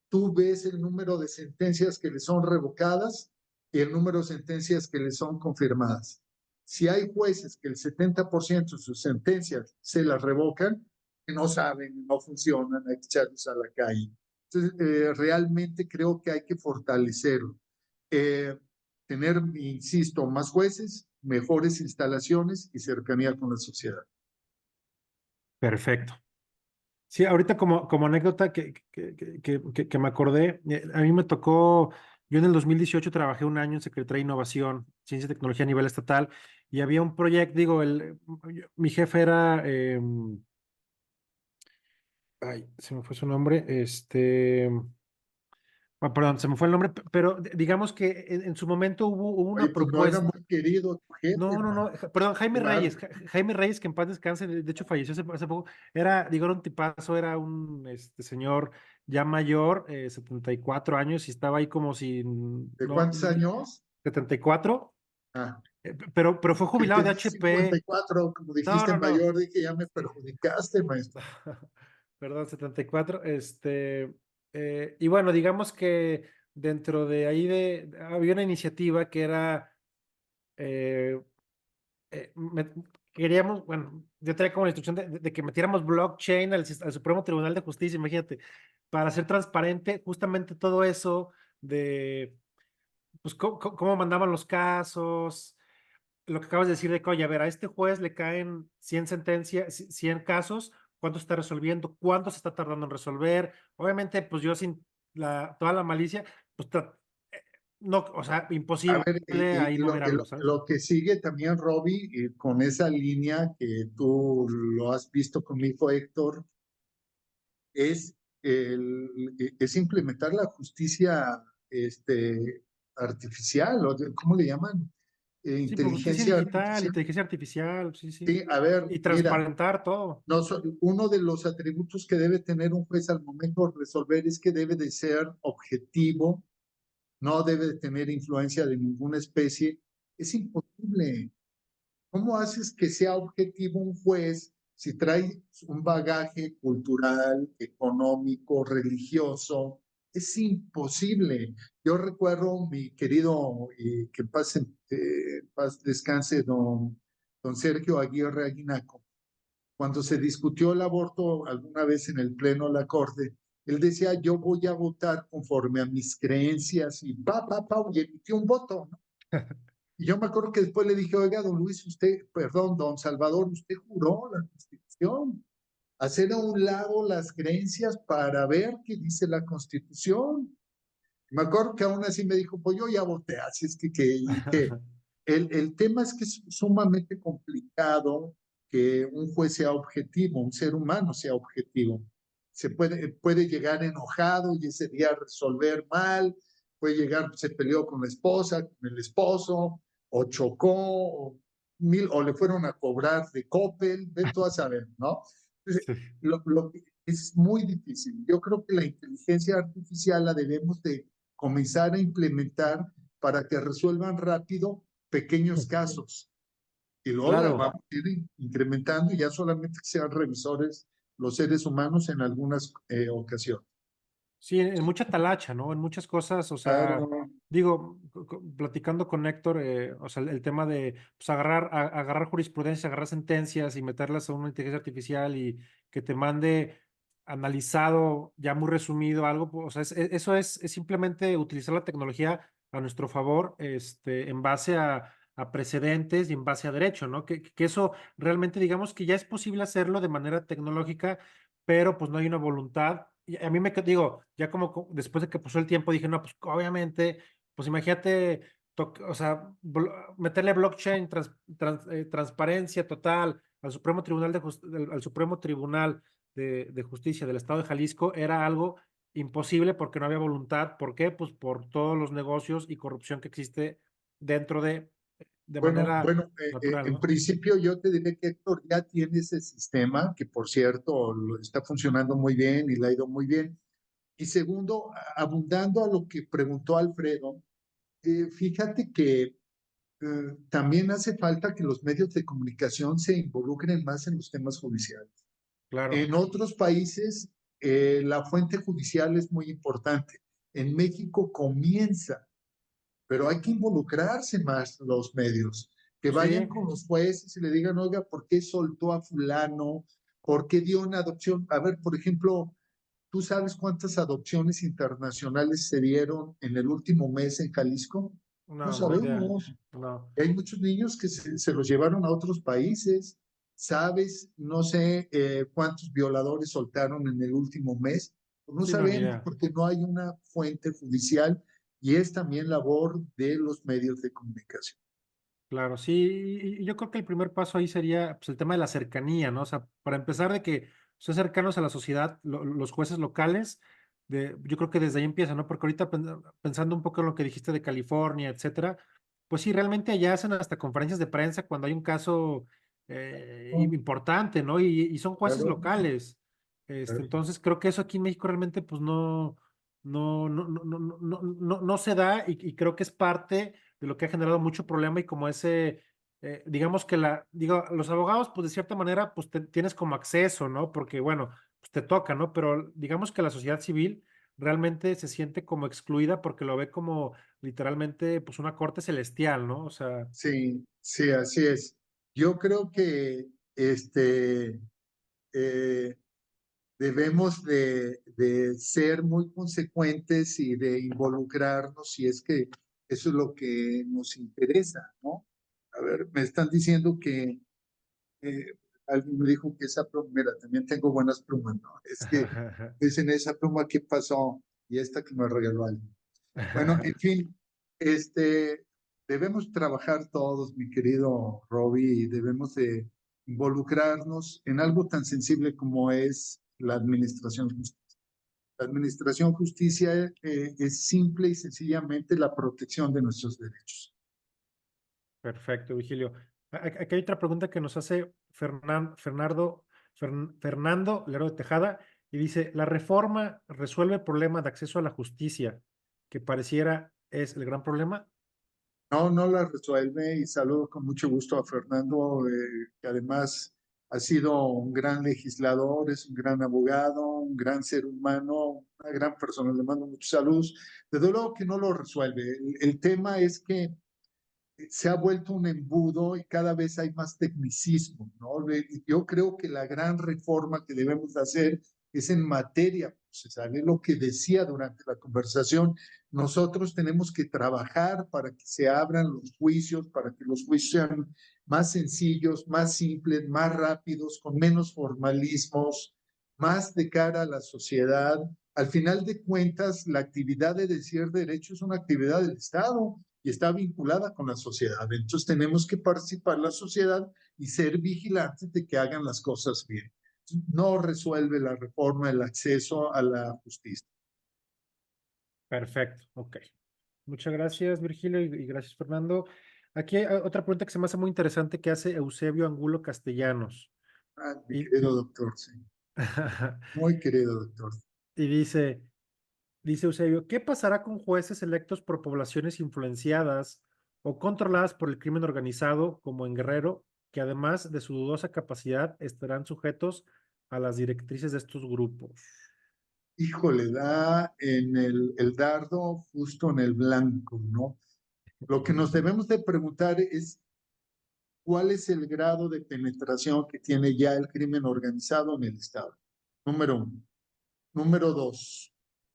Tú ves el número de sentencias que le son revocadas y el número de sentencias que le son confirmadas. Si hay jueces que el 70% de sus sentencias se las revocan, que no saben, no funcionan, hay que echarlos a la calle. Entonces, realmente creo que hay que fortalecerlo. Eh, tener, insisto, más jueces, mejores instalaciones y cercanía con la sociedad. Perfecto. Sí, ahorita como anécdota que me acordé, a mí me tocó, yo en el 2018 trabajé un año en Secretaría de Innovación, Ciencia y Tecnología a nivel estatal, y había un proyecto, digo, mi jefe era, ay, se me fue su nombre, perdón, se me fue el nombre, pero digamos que en su momento hubo Oye, una pues no era propuesta. muy querido tu jefe, No, no, hermano. no, perdón, Jaime Claro, Reyes, Jaime Reyes, que en paz descanse, de hecho falleció hace poco, era, digo, era un tipazo, era un señor ya mayor, 74 años, y estaba ahí como si, ¿de no, cuántos años? 74, Ah, pero fue que jubilado de tenés HP. 54, como No, dijiste no, no, mayor, dije, ya me sí. perjudicaste, maestro. Perdón, 74, y bueno, digamos que dentro de ahí había una iniciativa que era, eh, queríamos, bueno, yo traía como la instrucción de que metiéramos blockchain al Supremo Tribunal de Justicia, imagínate, para hacer transparente justamente todo eso de, pues, cómo mandaban los casos, lo que acabas de decir de que, oye, a ver, a este juez le caen 100 sentencias, 100 casos, ¿cuánto está resolviendo? ¿Cuánto se está tardando en resolver? Obviamente, pues yo sin toda la malicia, pues no, o sea, A imposible ver, ahí y lograrlo, ¿sabes? lo que sigue también, Robbie, con esa línea que tú lo has visto conmigo, Héctor, es, es implementar la justicia artificial, ¿cómo le llaman? Sí, pues justicia Inteligencia digital, artificial. inteligencia artificial, sí, sí. Sí, a ver, Y mira, transparentar todo. no, uno de los atributos que debe tener un juez al momento de resolver es que debe de ser objetivo, no debe de tener influencia de ninguna especie. Es imposible. ¿Cómo haces que sea objetivo un juez si trae un bagaje cultural, económico, religioso? Es imposible. Yo recuerdo mi querido, que paz descanse, don Sergio Aguirre Aguinaco, cuando se discutió el aborto alguna vez en el Pleno de la Corte, él decía, yo voy a votar conforme a mis creencias y y emitió un voto, ¿no? Y yo me acuerdo que después le dije, oiga, don Luis, usted, perdón, don Salvador, usted juró la Constitución, hacer a un lado las creencias para ver qué dice la Constitución. Me acuerdo que aún así me dijo, pues yo ya voté, así es que el tema es que es sumamente complicado que un juez sea objetivo, un ser humano sea objetivo. Puede llegar enojado y ese día resolver mal, puede llegar, se peleó con la esposa, con el esposo, o chocó, o le fueron a cobrar de Coppel, ve tú a saber, ¿no? Entonces, Sí. es muy difícil. Yo creo que la inteligencia artificial la debemos de comenzar a implementar para que resuelvan rápido pequeños casos y luego las Claro. vamos a ir incrementando y ya solamente que sean revisores los seres humanos en algunas ocasiones. Sí, en mucha talacha, ¿no? En muchas cosas, o sea, Claro. digo, platicando con Héctor, o sea, el tema de pues, agarrar jurisprudencia, agarrar sentencias y meterlas a una inteligencia artificial y que te mande analizado, ya muy resumido algo, pues, o sea, eso es simplemente utilizar la tecnología a nuestro favor, en base a a precedentes y en base a derecho, ¿no? Que eso realmente digamos que ya es posible hacerlo de manera tecnológica, pero pues no hay una voluntad. Y a mí digo, ya como después de que pasó el tiempo dije, no, pues obviamente, pues imagínate, o sea, meterle blockchain, transparencia total al Supremo Tribunal al Supremo Tribunal de Justicia del Estado de Jalisco era algo imposible porque no había voluntad. ¿Por qué? Pues por todos los negocios y corrupción que existe dentro de manera natural, En ¿no? principio yo te diré que Héctor ya tiene ese sistema, que por cierto está funcionando muy bien y le ha ido muy bien. Y segundo, abundando a lo que preguntó Alfredo, fíjate que también hace falta que los medios de comunicación se involucren más en los temas judiciales. Claro, En otros países, la fuente judicial es muy importante. En México comienza, pero hay que involucrarse más los medios, que vayan sí, con los jueces y le digan, oiga, ¿por qué soltó a fulano? ¿Por qué dio una adopción? A ver, por ejemplo, ¿tú sabes cuántas adopciones internacionales se dieron en el último mes en Jalisco? No no, ni idea, sabemos. no, Hay muchos niños que se los llevaron a otros países. ¿Sabes? No sé cuántos violadores soltaron en el último mes. Pues no sí, no, ni sabemos idea. porque no hay una fuente judicial y es también labor de los medios de comunicación. Claro, sí, y yo creo que el primer paso ahí sería pues, el tema de la cercanía, ¿no? O sea, para empezar de que son cercanos a la sociedad, los jueces locales, yo creo que desde ahí empieza, ¿no? Porque ahorita pensando un poco en lo que dijiste de California, etcétera, pues sí, realmente allá hacen hasta conferencias de prensa cuando hay un caso Oh, importante, ¿no? Y son jueces claro, locales. claro. Entonces creo que eso aquí en México realmente pues no se da y creo que es parte de lo que ha generado mucho problema y como digamos que los abogados, pues de cierta manera, pues tienes como acceso, ¿no? Porque, bueno, pues te toca, ¿no? Pero digamos que la sociedad civil realmente se siente como excluida porque lo ve como literalmente, pues una corte celestial, ¿no? O sea, Sí, sí, así es. Yo creo que eh, debemos de ser muy consecuentes y de involucrarnos si es que eso es lo que nos interesa, ¿no? A ver, me están diciendo que eh, alguien me dijo que esa pluma, mira, también tengo buenas plumas, ¿no? Es que dicen esa pluma, ¿qué pasó? Y esta que me regaló alguien. Bueno, en fin, este, debemos trabajar todos, mi querido Robbie, y debemos de involucrarnos en algo tan sensible como es la administración justicia. La administración justicia es simple y sencillamente la protección de nuestros derechos. Perfecto, Vigilio. Aquí hay otra pregunta que nos hace Fernando Lero de Tejada y dice, ¿la reforma resuelve el problema de acceso a la justicia que pareciera es el gran problema? No, no la resuelve y saludo con mucho gusto a Fernando, que además ha sido un gran legislador, es un gran abogado, un gran ser humano, una gran persona. Le mando muchos saludos. Desde luego que no lo resuelve. El tema es que se ha vuelto un embudo y cada vez hay más tecnicismo, ¿no? Yo creo que la gran reforma que debemos hacer es en materia procesal, es lo que decía durante la conversación. Nosotros tenemos que trabajar para que se abran los juicios, para que los juicios sean más sencillos, más simples, más rápidos, con menos formalismos, más de cara a la sociedad. Al final de cuentas, la actividad de decir derecho es una actividad del Estado y está vinculada con la sociedad. Entonces tenemos que participar la sociedad y ser vigilantes de que hagan las cosas bien. No resuelve la reforma el acceso a la justicia. Perfecto, ok. Muchas gracias, Virgilio, y gracias, Fernando. Aquí hay otra pregunta que se me hace muy interesante que hace Eusebio Angulo Castellanos. Ah, mi Y, querido doctor, sí. Muy querido doctor. y dice Eusebio, ¿qué pasará con jueces electos por poblaciones influenciadas o controladas por el crimen organizado, como en Guerrero, que además de su dudosa capacidad estarán sujetos a las directrices de estos grupos? Híjole, da en el dardo justo en el blanco, ¿no? Lo que nos debemos de preguntar es cuál es el grado de penetración que tiene ya el crimen organizado en el Estado. Número uno. Número dos.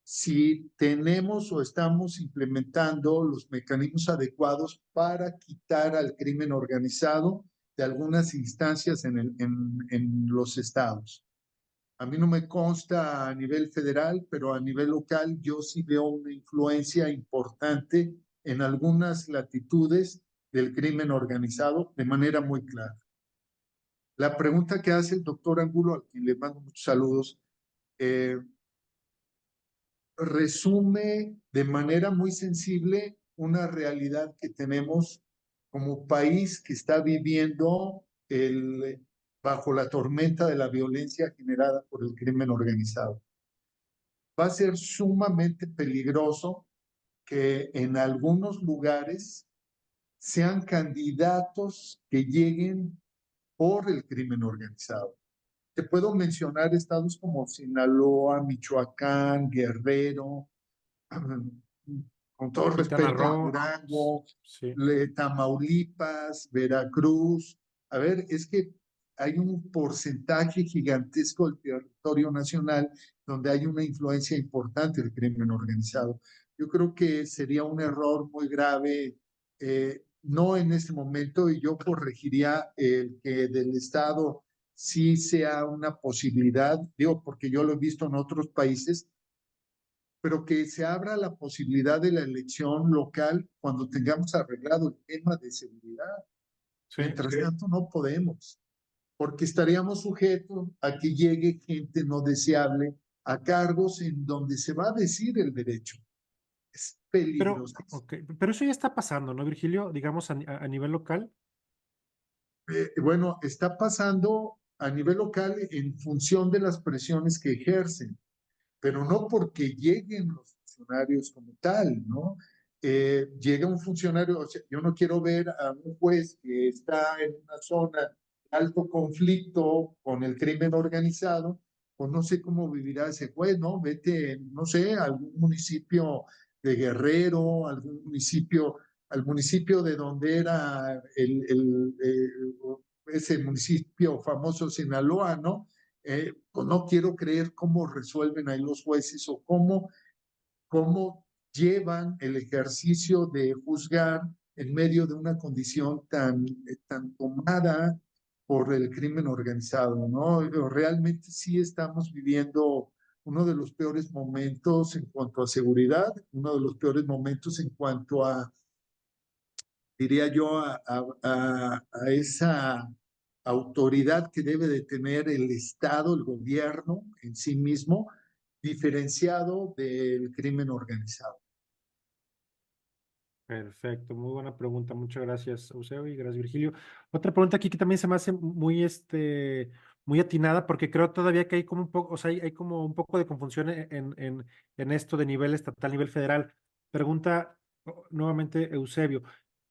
si tenemos o estamos implementando los mecanismos adecuados para quitar al crimen organizado de algunas instancias en los estados. A mí no me consta a nivel federal, pero a nivel local yo sí veo una influencia importante en algunas latitudes del crimen organizado de manera muy clara. La pregunta que hace el doctor Angulo, a quien le mando muchos saludos, eh, resume de manera muy sensible una realidad que tenemos como país que está viviendo bajo la tormenta de la violencia generada por el crimen organizado. Va a ser sumamente peligroso que en algunos lugares sean candidatos que lleguen por el crimen organizado. Te puedo mencionar estados como Sinaloa, Michoacán, Guerrero, con todo Quintana respeto, Roo, Durango, sí. Tamaulipas, Veracruz. A ver, es que hay un porcentaje gigantesco del territorio nacional donde hay una influencia importante del crimen organizado. Yo creo que sería un error muy grave, no en este momento, y yo corregiría el que del Estado sí sea una posibilidad, digo, porque yo lo he visto en otros países, pero que se abra la posibilidad de la elección local cuando tengamos arreglado el tema de seguridad. Sí, Mientras tanto, no podemos, porque estaríamos sujetos a que llegue gente no deseable a cargos en donde se va a decir el derecho. Es pero, peligroso. ok, pero eso ya está pasando, ¿no, Virgilio? Digamos a nivel local. Bueno, está pasando a nivel local en función de las presiones que ejercen, pero no porque lleguen los funcionarios como tal, ¿no? Llega un funcionario, o sea, yo no quiero ver a un juez que está en una zona de alto conflicto con el crimen organizado, pues no sé cómo vivirá ese juez, ¿no? Vete, no sé, a algún municipio de Guerrero, al municipio de donde era ese municipio famoso Sinaloa, ¿no? Pues no quiero creer cómo resuelven ahí los jueces o cómo llevan el ejercicio de juzgar en medio de una condición tan tomada por el crimen organizado, ¿no? Realmente sí estamos viviendo uno de los peores momentos en cuanto a seguridad, uno de los peores momentos en cuanto a, diría yo, a esa autoridad que debe de tener el Estado, el gobierno en sí mismo, diferenciado del crimen organizado. Perfecto, muy buena pregunta. Muchas gracias, Eusebio, y gracias, Virgilio. Otra pregunta aquí que también se me hace muy, muy atinada, porque creo todavía que hay como un poco, o sea, hay como un poco de confusión en esto de nivel estatal, nivel federal. Pregunta nuevamente, Eusebio,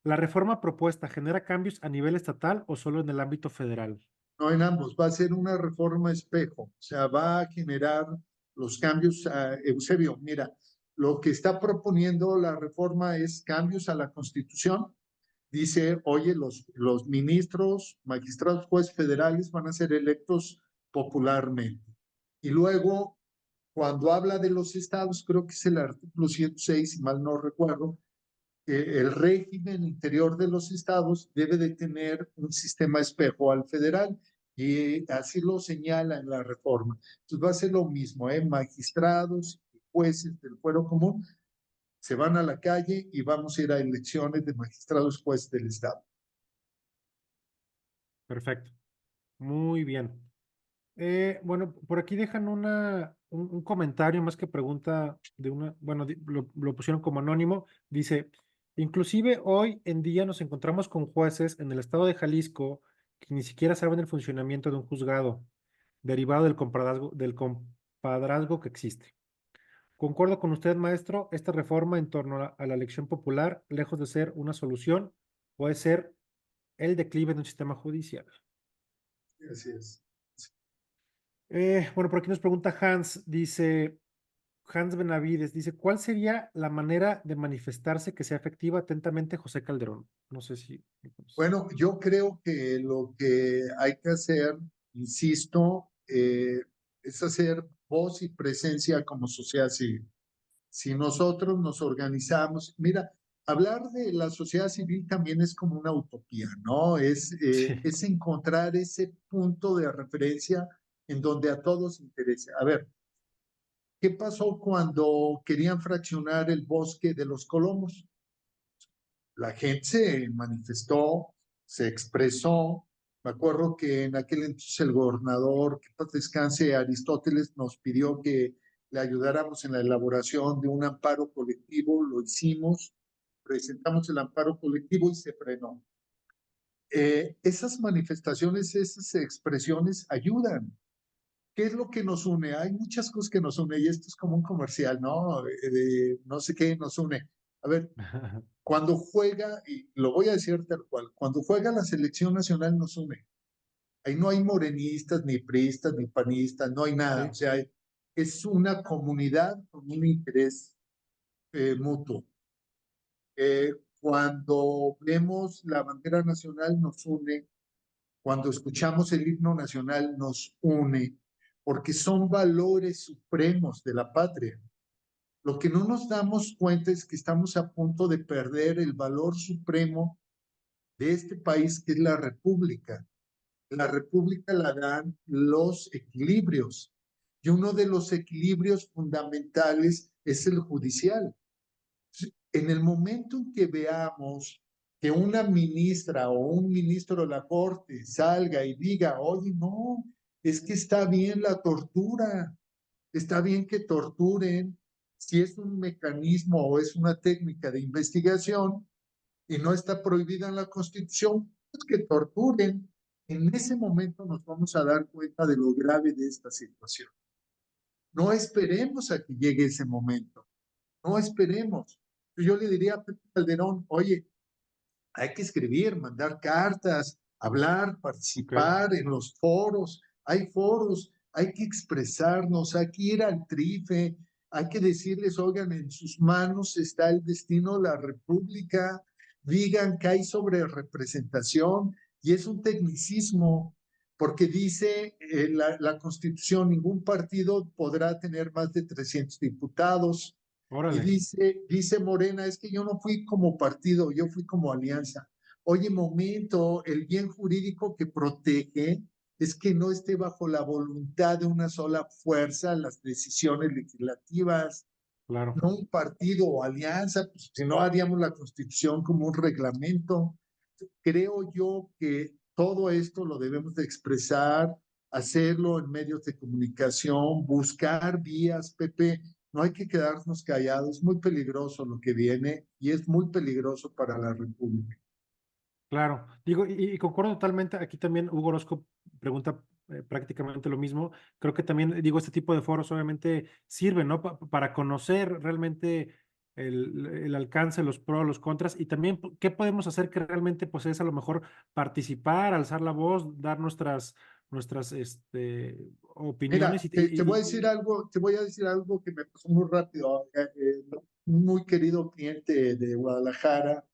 ¿la reforma propuesta genera cambios a nivel estatal o solo en el ámbito federal? No en ambos, va a ser una reforma espejo, o sea, va a generar los cambios. Eusebio, mira, lo que está proponiendo la reforma es cambios a la Constitución. Dice, oye, los ministros, magistrados, jueces federales van a ser electos popularmente. Y luego, cuando habla de los estados, creo que es el artículo 106, si mal no recuerdo, el régimen interior de los estados debe de tener un sistema espejo al federal y así lo señala en la reforma. Entonces va a ser lo mismo, ¿eh? Magistrados y jueces del fuero común se van a la calle y vamos a ir a elecciones de magistrados jueces del estado. Perfecto, muy bien. Bueno, por aquí dejan un comentario más que pregunta de una, bueno, lo pusieron como anónimo. Dice, inclusive hoy en día nos encontramos con jueces en el estado de Jalisco que ni siquiera saben el funcionamiento de un juzgado, derivado del compadrazgo que existe. Concuerdo con usted, maestro, esta reforma en torno a la elección popular, lejos de ser una solución, puede ser el declive de un sistema judicial. Así es. Bueno, por aquí nos pregunta Hans, dice, Hans Benavides, dice, ¿cuál sería la manera de manifestarse que sea efectiva? Atentamente, José Calderón. No sé si... Bueno, yo creo que lo que hay que hacer, insisto, es hacer voz y presencia como sociedad civil. si nosotros nos organizamos, mira, hablar de la sociedad civil también es como una utopía, ¿no? Sí. Es encontrar ese punto de referencia en donde a todos interesa. A ver, ¿qué pasó cuando querían fraccionar el bosque de los Colomos? La gente se manifestó, se expresó. Me acuerdo que en aquel entonces el gobernador, que paz descanse, Aristóteles, nos pidió que le ayudáramos en la elaboración de un amparo colectivo. Lo hicimos, presentamos el amparo colectivo y se frenó. Esas manifestaciones, esas expresiones ayudan. ¿Qué es lo que nos une? Hay muchas cosas que nos une y esto es como un comercial, ¿no? De no sé qué nos une. A ver, cuando juega, y lo voy a decir tal cual, cuando juega la selección nacional nos une. Ahí no hay morenistas, ni priistas, ni panistas, no hay nada. O Sí, sea, es una comunidad con un interés mutuo. Cuando vemos la bandera nacional nos une, cuando escuchamos el himno nacional nos une, porque son valores supremos de la patria. Lo que no nos damos cuenta es que estamos a punto de perder el valor supremo de este país, que es la república. La república la dan los equilibrios, y uno de los equilibrios fundamentales es el judicial. En el momento en que veamos que una ministra o un ministro de la Corte salga y diga, oye, no, es que está bien la tortura, está bien que torturen, si es un mecanismo o es una técnica de investigación, y no está prohibida en la Constitución, pues que torturen. En ese momento nos vamos a dar cuenta de lo grave de esta situación. No esperemos a que llegue ese momento, no esperemos. Yo le diría a Pepe Calderón, oye, hay que escribir, mandar cartas, hablar, ok, participar en los foros, hay que expresarnos, hay que ir al trife, hay que decirles, oigan, en sus manos está el destino de la República, digan que hay sobre representación y es un tecnicismo, porque dice la Constitución, ningún partido podrá tener más de 300 diputados, y órale, dice Morena, es que yo no fui como partido, yo fui como alianza. Oye, momento, el bien jurídico que protege es que no esté bajo la voluntad de una sola fuerza las decisiones legislativas, claro. no un partido o alianza, pues, si no haríamos la Constitución como un reglamento. Creo yo que todo esto lo debemos de expresar, hacerlo en medios de comunicación, buscar vías, Pepe. No hay que quedarnos callados, es muy peligroso lo que viene y es muy peligroso para la República. Claro, digo, y concuerdo totalmente. Aquí también Hugo Orozco pregunta prácticamente lo mismo. Creo que también, digo, este tipo de foros obviamente sirven, ¿no? Para conocer realmente el alcance, los pros, los contras, y también qué podemos hacer que realmente, pues, es a lo mejor participar, alzar la voz, dar nuestras Mira, opiniones te voy a decir algo, te voy a decir algo que me pasó muy rápido. Un muy querido cliente de Guadalajara,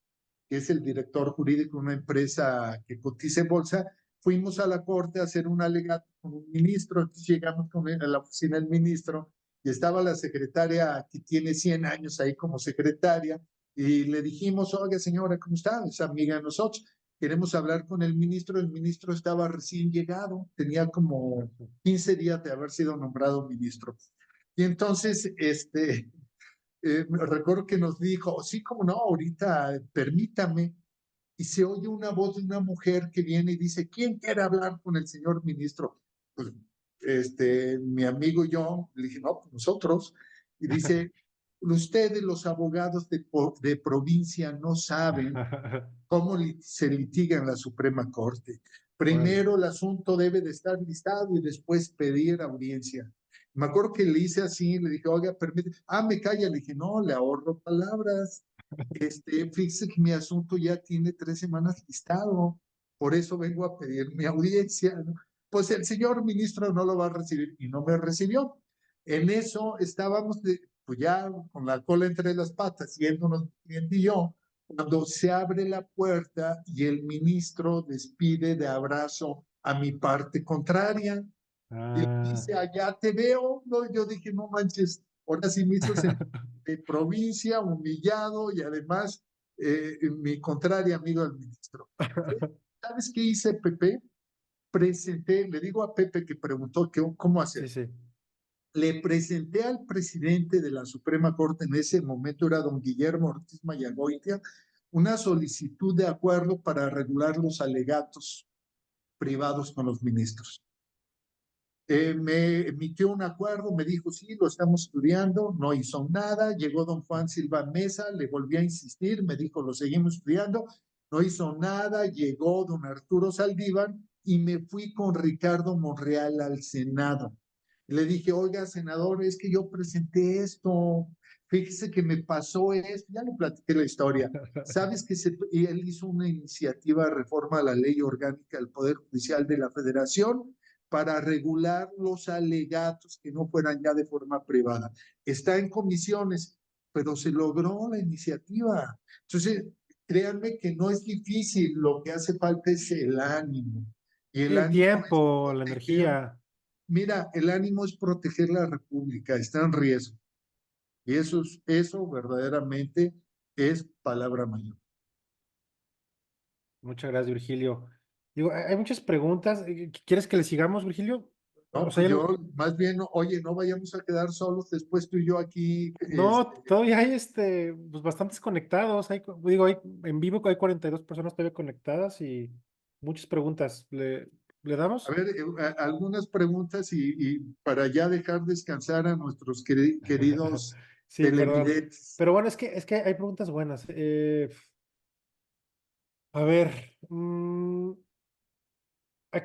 que es el director jurídico de una empresa que cotiza en bolsa, fuimos a la corte a hacer un alegato con un ministro. Entonces llegamos con él a la oficina del ministro y estaba la secretaria que tiene 100 años ahí como secretaria, y le dijimos, oiga señora, ¿cómo está? Es amiga de nosotros. Queremos hablar con el ministro. El ministro estaba recién llegado, tenía como 15 días de haber sido nombrado ministro. Y entonces, recuerdo que nos dijo, sí, como no, ahorita permítame, y se oye una voz de una mujer que viene y dice, ¿quién quiere hablar con el señor ministro? Pues, mi amigo y yo, le dije, no, pues nosotros, y dice, ustedes los abogados de provincia no saben cómo se litiga en la Suprema Corte. Órale. Primero el asunto debe de estar listado y después pedir audiencia. Me acuerdo que le hice así, le dije, oiga, permite, me calla, le dije, no, le ahorro palabras. Fíjese que mi asunto ya tiene 3 semanas listado, por eso vengo a pedir mi audiencia, ¿no? Pues el señor ministro no lo va a recibir y no me recibió. En eso estábamos pues ya con la cola entre las patas, yéndonos mi cliente y yo, cuando se abre la puerta y el ministro despide de abrazo a mi parte contraria y le Ah, dice, allá te veo. No, yo dije, no manches, Ahora sí me hizo sentir de provincia, humillado y además mi contrario amigo del ministro. ¿Sabes qué hice, Pepe? Presenté, le digo a Pepe que preguntó cómo Sí, hacer. sí. Le presenté al presidente de la Suprema Corte, en ese momento era don Guillermo Ortiz Mayagoitia, una solicitud de acuerdo para regular los alegatos privados con los ministros. Me emitió un acuerdo, me dijo, sí, lo estamos estudiando, no hizo nada, llegó don Juan Silva Mesa, le volví a insistir, me dijo, lo seguimos estudiando, no hizo nada, llegó don Arturo Saldívar y me fui con Ricardo Monreal al Senado. Le dije, oiga, senador, es que yo presenté esto, fíjese que me pasó esto, ya le platiqué la historia. ¿Sabes que él hizo una iniciativa de reforma a la ley orgánica del Poder Judicial de la Federación para regular los alegatos que no fueran ya de forma privada? Está en comisiones, pero se logró la iniciativa. Entonces, créanme que no es difícil, lo que hace falta es el ánimo. Y Sí, el el ánimo es tiempo, la proteger. energía. Mira, el ánimo es proteger la República, está en riesgo. Y eso verdaderamente es palabra mayor. Muchas gracias, Virgilio. Digo, hay muchas preguntas. ¿Quieres que le sigamos, Virgilio? O No, sea, pues yo más bien, oye, no vayamos a quedar solos después tú y yo aquí. no, todavía hay pues bastantes conectados. Digo, en vivo hay 42 personas todavía conectadas y muchas preguntas. ¿Le A damos? ver, algunas preguntas y para ya dejar descansar a nuestros queridos Sí, perdón. televidentes. Pero bueno, es que hay preguntas buenas. A ver,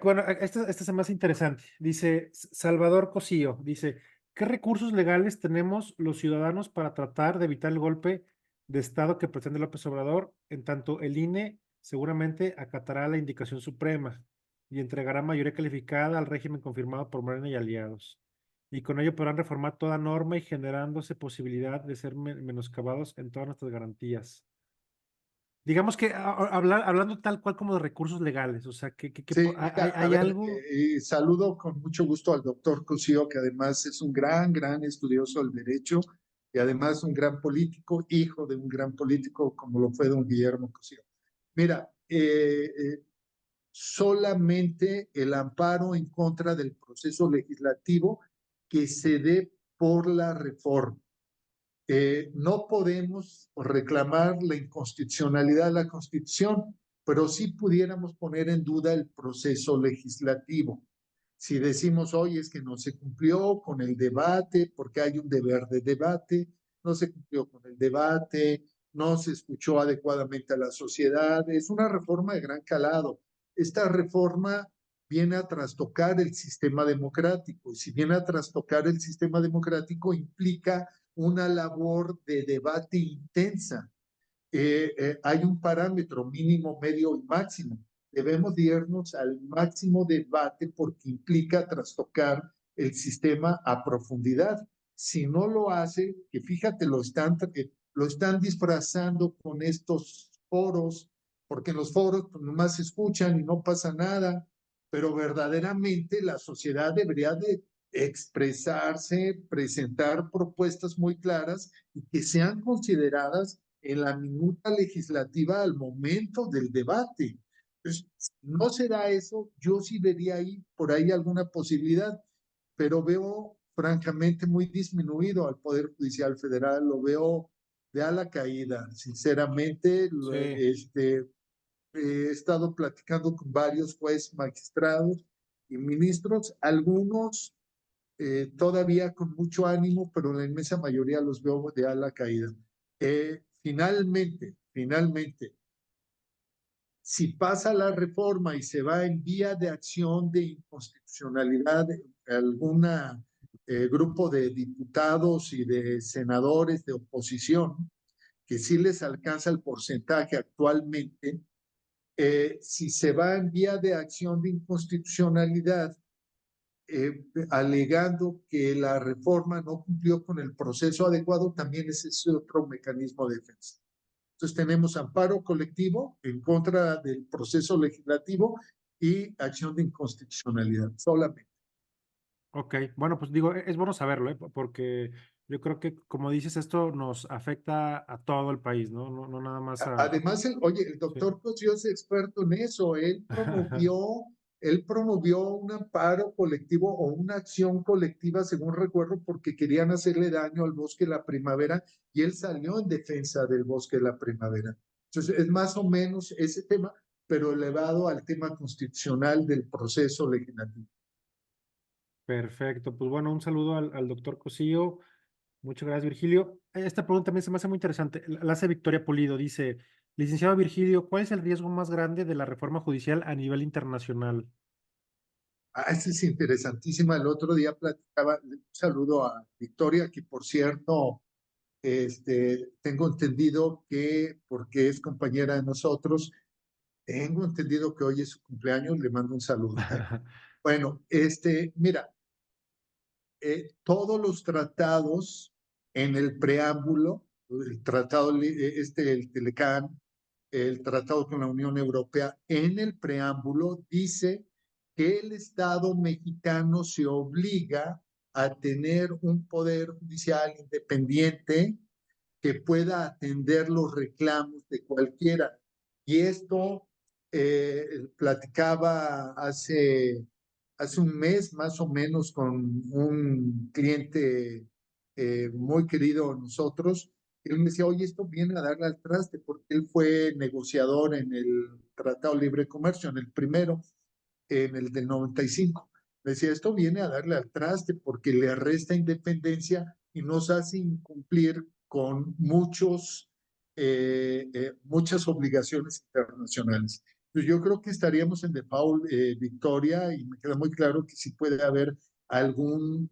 bueno, esta es más interesante. Dice Salvador Cosío, dice, ¿qué recursos legales tenemos los ciudadanos para tratar de evitar el golpe de Estado que pretende López Obrador? En tanto, el INE seguramente acatará la indicación suprema y entregará mayoría calificada al régimen confirmado por Morena y aliados. Y con ello podrán reformar toda norma y generándose posibilidad de ser menoscabados en todas nuestras garantías. Digamos que hablando tal cual como de recursos legales, o sea, Sí, hay, mira, a hay ver, algo. saludo con mucho gusto al doctor Cosío, que además es un gran estudioso del derecho y además un gran político, hijo de un gran político como lo fue don Guillermo Cosío. Mira, solamente el amparo en contra del proceso legislativo que se dé por la reforma. No podemos reclamar la inconstitucionalidad de la Constitución, pero sí pudiéramos poner en duda el proceso legislativo. Si decimos, hoy es que no se cumplió con el debate, porque hay un deber de debate, no se cumplió con el debate, no se escuchó adecuadamente a la sociedad, es una reforma de gran calado. Esta reforma viene a trastocar el sistema democrático, y si viene a trastocar el sistema democrático implica una labor de debate intensa. Hay un parámetro mínimo, medio y máximo. Debemos irnos al máximo debate porque implica trastocar el sistema a profundidad. Si no lo hace, que fíjate, lo están disfrazando con estos foros, porque en los foros pues, nomás se escuchan y no pasa nada, pero verdaderamente la sociedad debería de expresarse, presentar propuestas muy claras y que sean consideradas en la minuta legislativa al momento del debate. Entonces, si no será eso, yo sí vería ahí por ahí alguna posibilidad, pero veo francamente muy disminuido al Poder Judicial Federal, lo veo de a la caída, sinceramente. Sí, He estado platicando con varios jueces, magistrados y ministros, algunos todavía con mucho ánimo, pero la inmensa mayoría los veo de a la caída. Finalmente, si pasa la reforma y se va en vía de acción de inconstitucionalidad de algún grupo de diputados y de senadores de oposición, que sí les alcanza el porcentaje actualmente, si se va en vía de acción de inconstitucionalidad, alegando que la reforma no cumplió con el proceso adecuado, también ese es otro mecanismo de defensa. Entonces tenemos amparo colectivo en contra del proceso legislativo y acción de inconstitucionalidad solamente. ok. Bueno, pues digo, es bueno saberlo, ¿eh? Porque Yo creo que, como dices, esto nos afecta a todo el país, ¿no? No, no nada más a... Además, oye, el Sí. doctor Cosío es experto en eso. Él promovió un amparo colectivo o una acción colectiva, según recuerdo, porque querían hacerle daño al bosque de la primavera y él salió en defensa del bosque de la primavera. Entonces, es más o menos ese tema, pero elevado al tema constitucional del proceso legislativo. Perfecto. Pues bueno, un saludo al doctor Cosillo. Muchas gracias, Virgilio. Esta pregunta también se me hace muy interesante. La hace Victoria Pulido. Dice, licenciado Virgilio, ¿cuál es el riesgo más grande de la reforma judicial a nivel internacional? Esa es interesantísima. El otro día platicaba, un saludo a Victoria, que por cierto, tengo entendido que, porque es compañera de nosotros, tengo entendido que hoy es su cumpleaños, le mando un saludo. Bueno, mira, todos los tratados en el preámbulo, el tratado, el Telecán, el tratado con la Unión Europea, en el preámbulo dice que el Estado mexicano se obliga a tener un poder judicial independiente que pueda atender los reclamos de cualquiera. Y esto platicaba hace un mes más o menos con un cliente muy querido de nosotros. Él me decía, oye, esto viene a darle al traste porque él fue negociador en el Tratado de Libre Comercio, en el primero, en el del 95. Me decía, esto viene a darle al traste porque le resta independencia y nos hace incumplir con muchas obligaciones internacionales. Pues yo creo que estaríamos en default, Victoria, y me queda muy claro que sí puede haber algún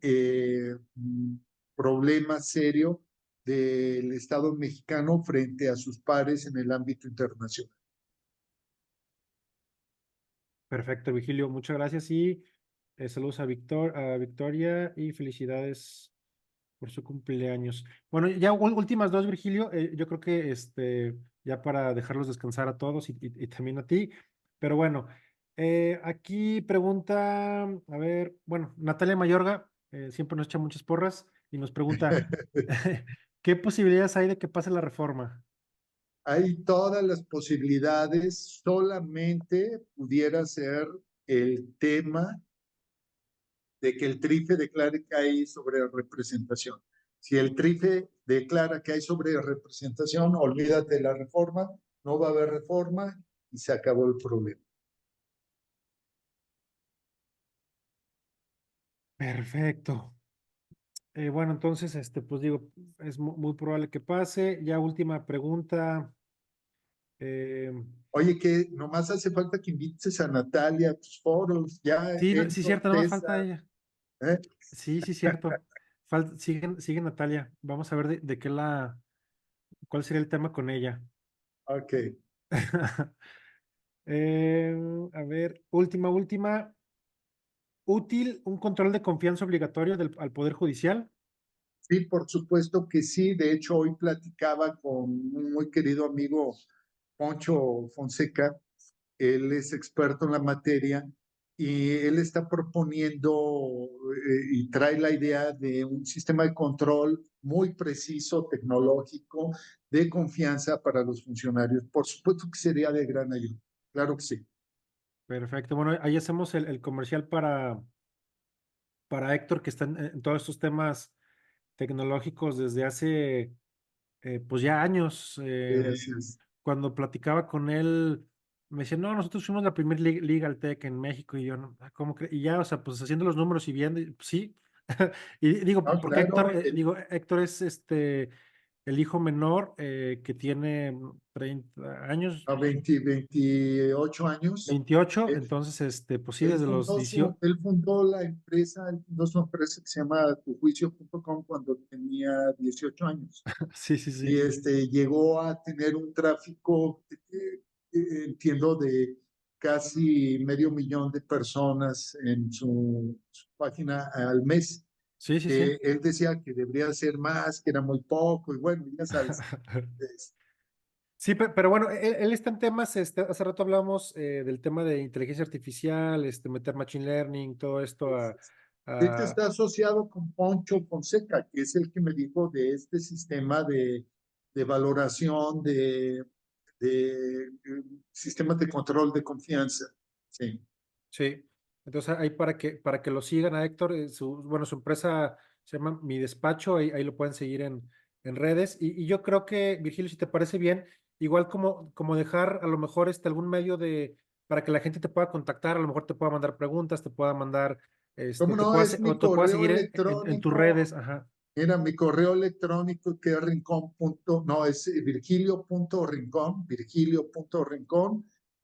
problema serio del Estado mexicano frente a sus pares en el ámbito internacional. Perfecto, Virgilio. Muchas gracias y saludos a a Victoria y felicidades por su cumpleaños. Bueno, ya últimas dos, Virgilio. Yo creo que ya para dejarlos descansar a todos y también a ti. Pero bueno, aquí pregunta, a ver, bueno, Natalia Mayorga siempre nos echa muchas porras y nos pregunta, ¿qué posibilidades hay de que pase la reforma? Hay todas las posibilidades, solamente pudiera ser el tema de que el TRIFE declare que hay sobre representación. Si el TRIFE declara que hay sobre representación, olvídate de la reforma, no va a haber reforma y se acabó el problema. Perfecto. Bueno, entonces, pues digo, es muy probable que pase. Ya última pregunta. eh, Oye, que nomás hace falta que invites a Natalia a tus foros, ya sí, sí, Héctor, cierto, nada más falta César, ella. ¿eh? Sí, sí, cierto. Sigue Natalia. Vamos a ver de cuál sería el tema con ella. Ok. Eh, a ver, última. ¿Útil un control de confianza obligatorio al Poder Judicial? Sí, por supuesto que sí. De hecho, hoy platicaba con un muy querido amigo, Poncho Fonseca. Él es experto en la materia y él está proponiendo y trae la idea de un sistema de control muy preciso, tecnológico, de confianza para los funcionarios. Por supuesto que sería de gran ayuda. Claro que sí. Perfecto. Bueno, ahí hacemos el comercial para Héctor, que está en todos estos temas tecnológicos desde hace pues ya años. Así es. Cuando platicaba con él, me decía, no, nosotros fuimos la primer Legal Tech en México y yo, no, ¿cómo Y ya, o sea, pues haciendo los números y viendo, y, pues, sí. Y digo, No, porque claro, Héctor es el hijo menor que tiene 30 años, a 28 años. 28 eh, entonces, pues sí, desde los 18. Él fundó la empresa, él fundó su empresa que se llama tujuicio.com cuando tenía 18 años. Sí, sí, Y sí. llegó a tener un tráfico, entiendo, de casi medio millón de personas en su página al mes. Sí, sí, sí. Él decía que debería ser más, que era muy poco, y bueno, ya sabes. es- Sí, pero bueno, él está en temas, hace rato hablamos del tema de inteligencia artificial, meter machine learning, todo esto Este Ah, está asociado con Poncho Fonseca, que es el que me dijo de este sistema de valoración de sistemas de control de confianza. Sí. sí, entonces ahí para que lo sigan a Héctor, bueno, su empresa se llama Mi Despacho, ahí lo pueden seguir en redes. Y yo creo que, Virgilio, si te parece bien, igual como dejar a lo mejor algún medio para que la gente te pueda contactar, a lo mejor te pueda mandar preguntas, te pueda mandar, ¿Cómo te no? pueda, Es mi o te pueda correo seguir en tus redes, electrónico. ajá. Mira, mi correo electrónico que es no, es virgilio.rincón,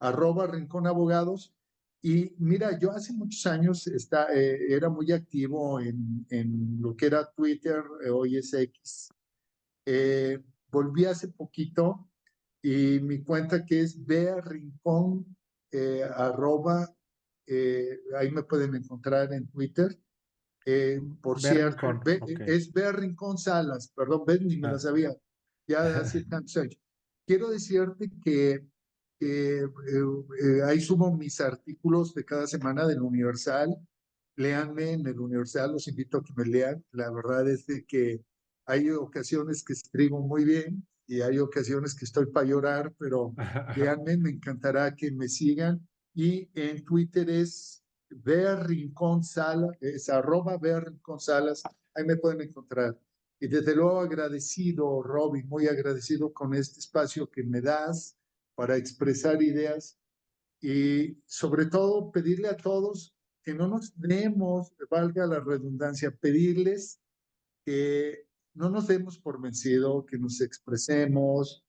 @Rincón Abogados. Y mira, yo hace muchos años era muy activo en lo que era Twitter, hoy es X. Eh, Volví hace poquito y mi cuenta que es Rincón, ahí me pueden encontrar en Twitter. Por Ver cierto, Rincón, ok. es Bea Rincón Salas, perdón, ves, ni me la Ah. sabía, ya hace tantos años. Quiero decirte que ahí subo mis artículos de cada semana del Universal. Léanme en el Universal, los invito a que me lean. La verdad es de que hay ocasiones que escribo muy bien y hay ocasiones que estoy para llorar, pero léanme, me encantará que me sigan. Y en Twitter es Ver Rincón Salas, es @Ver Rincón Salas, ahí me pueden encontrar. Y desde luego agradecido, Robin, muy agradecido con este espacio que me das para expresar ideas y sobre todo pedirle a todos que no nos demos, valga la redundancia, pedirles que no nos demos por vencido, que nos expresemos,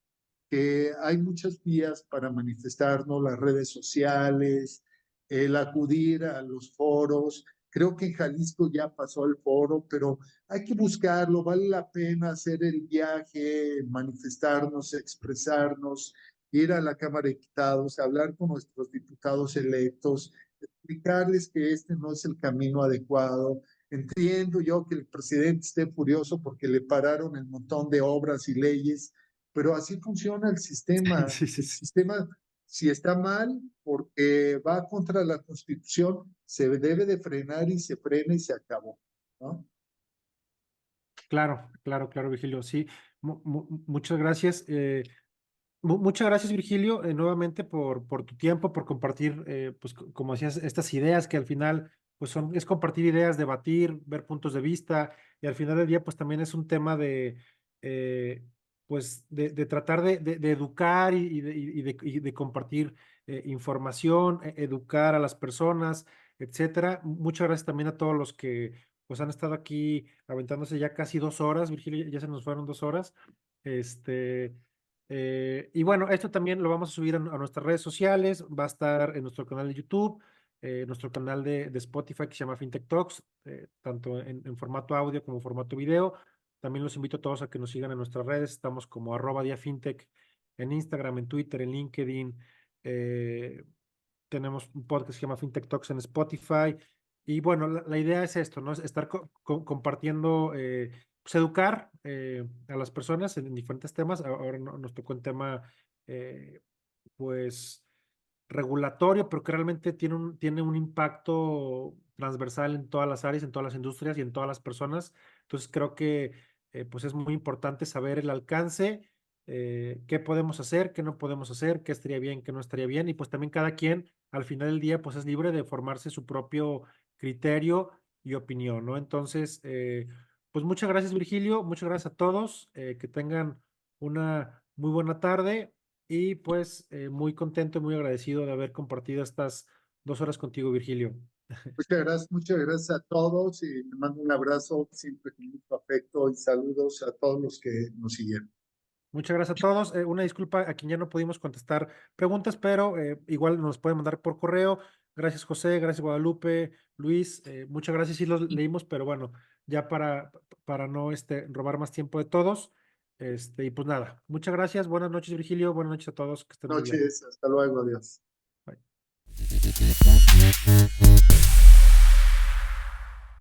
que hay muchas vías para manifestarnos, las redes sociales, el acudir a los foros. Creo que en Jalisco ya pasó el foro, pero hay que buscarlo, vale la pena hacer el viaje, manifestarnos, expresarnos, ir a la Cámara de Diputados, hablar con nuestros diputados electos, explicarles que este no es el camino adecuado. Entiendo yo que el presidente esté furioso porque le pararon el montón de obras y leyes, pero así funciona el sistema. Sí, sí, El sí. sistema, si está mal, porque va contra la Constitución, se debe de frenar y se frena y se acabó, ¿no? Claro, claro, claro, Virgilio. Sí, muchas gracias. Muchas gracias, Virgilio, nuevamente por tu tiempo, por compartir, pues como decías, estas ideas que al final, pues es compartir ideas, debatir, ver puntos de vista, y al final del día, pues también es un tema eh, pues de tratar de educar y de compartir información, educar a las personas, etcétera. Muchas gracias también a todos los que pues han estado aquí aventándose ya casi 2 horas, Virgilio, ya se nos fueron 2 horas. Este. Y bueno, esto también lo vamos a subir a nuestras redes sociales, va a estar en nuestro canal de YouTube, nuestro canal de Spotify que se llama FinTech Talks, tanto en formato audio como formato video. También los invito a todos a que nos sigan en nuestras redes, estamos como @diafintech en Instagram, en Twitter, en LinkedIn. eh, Tenemos un podcast que se llama FinTech Talks en Spotify. Y bueno, la idea es esto, ¿no? Es estar compartiendo, pues educar a las personas en diferentes temas. Ahora nos tocó un tema, eh, pues, regulatorio, pero que realmente tiene un impacto transversal en todas las áreas, en todas las industrias y en todas las personas. Entonces creo que pues es muy importante saber el alcance, qué podemos hacer, qué no podemos hacer, qué estaría bien, qué no estaría bien. Y pues también cada quien al final del día pues es libre de formarse su propio criterio y opinión, ¿no? Entonces, pues muchas gracias, Virgilio, muchas gracias a todos, que tengan una muy buena tarde y pues muy contento y muy agradecido de haber compartido estas 2 horas contigo, Virgilio. Muchas gracias a todos y te mando un abrazo siempre con mucho afecto y saludos a todos los que nos siguieron. Muchas gracias a todos. Una disculpa a quien ya no pudimos contestar preguntas, pero igual nos pueden mandar por correo. Gracias, José. Gracias, Guadalupe. Luis, muchas gracias. Sí los leímos, pero bueno, ya para no robar más tiempo de todos. Y pues nada, muchas gracias. Buenas noches, Virgilio. Buenas noches a todos. Que estén muy bien. Noches, hasta luego, adiós. Bye.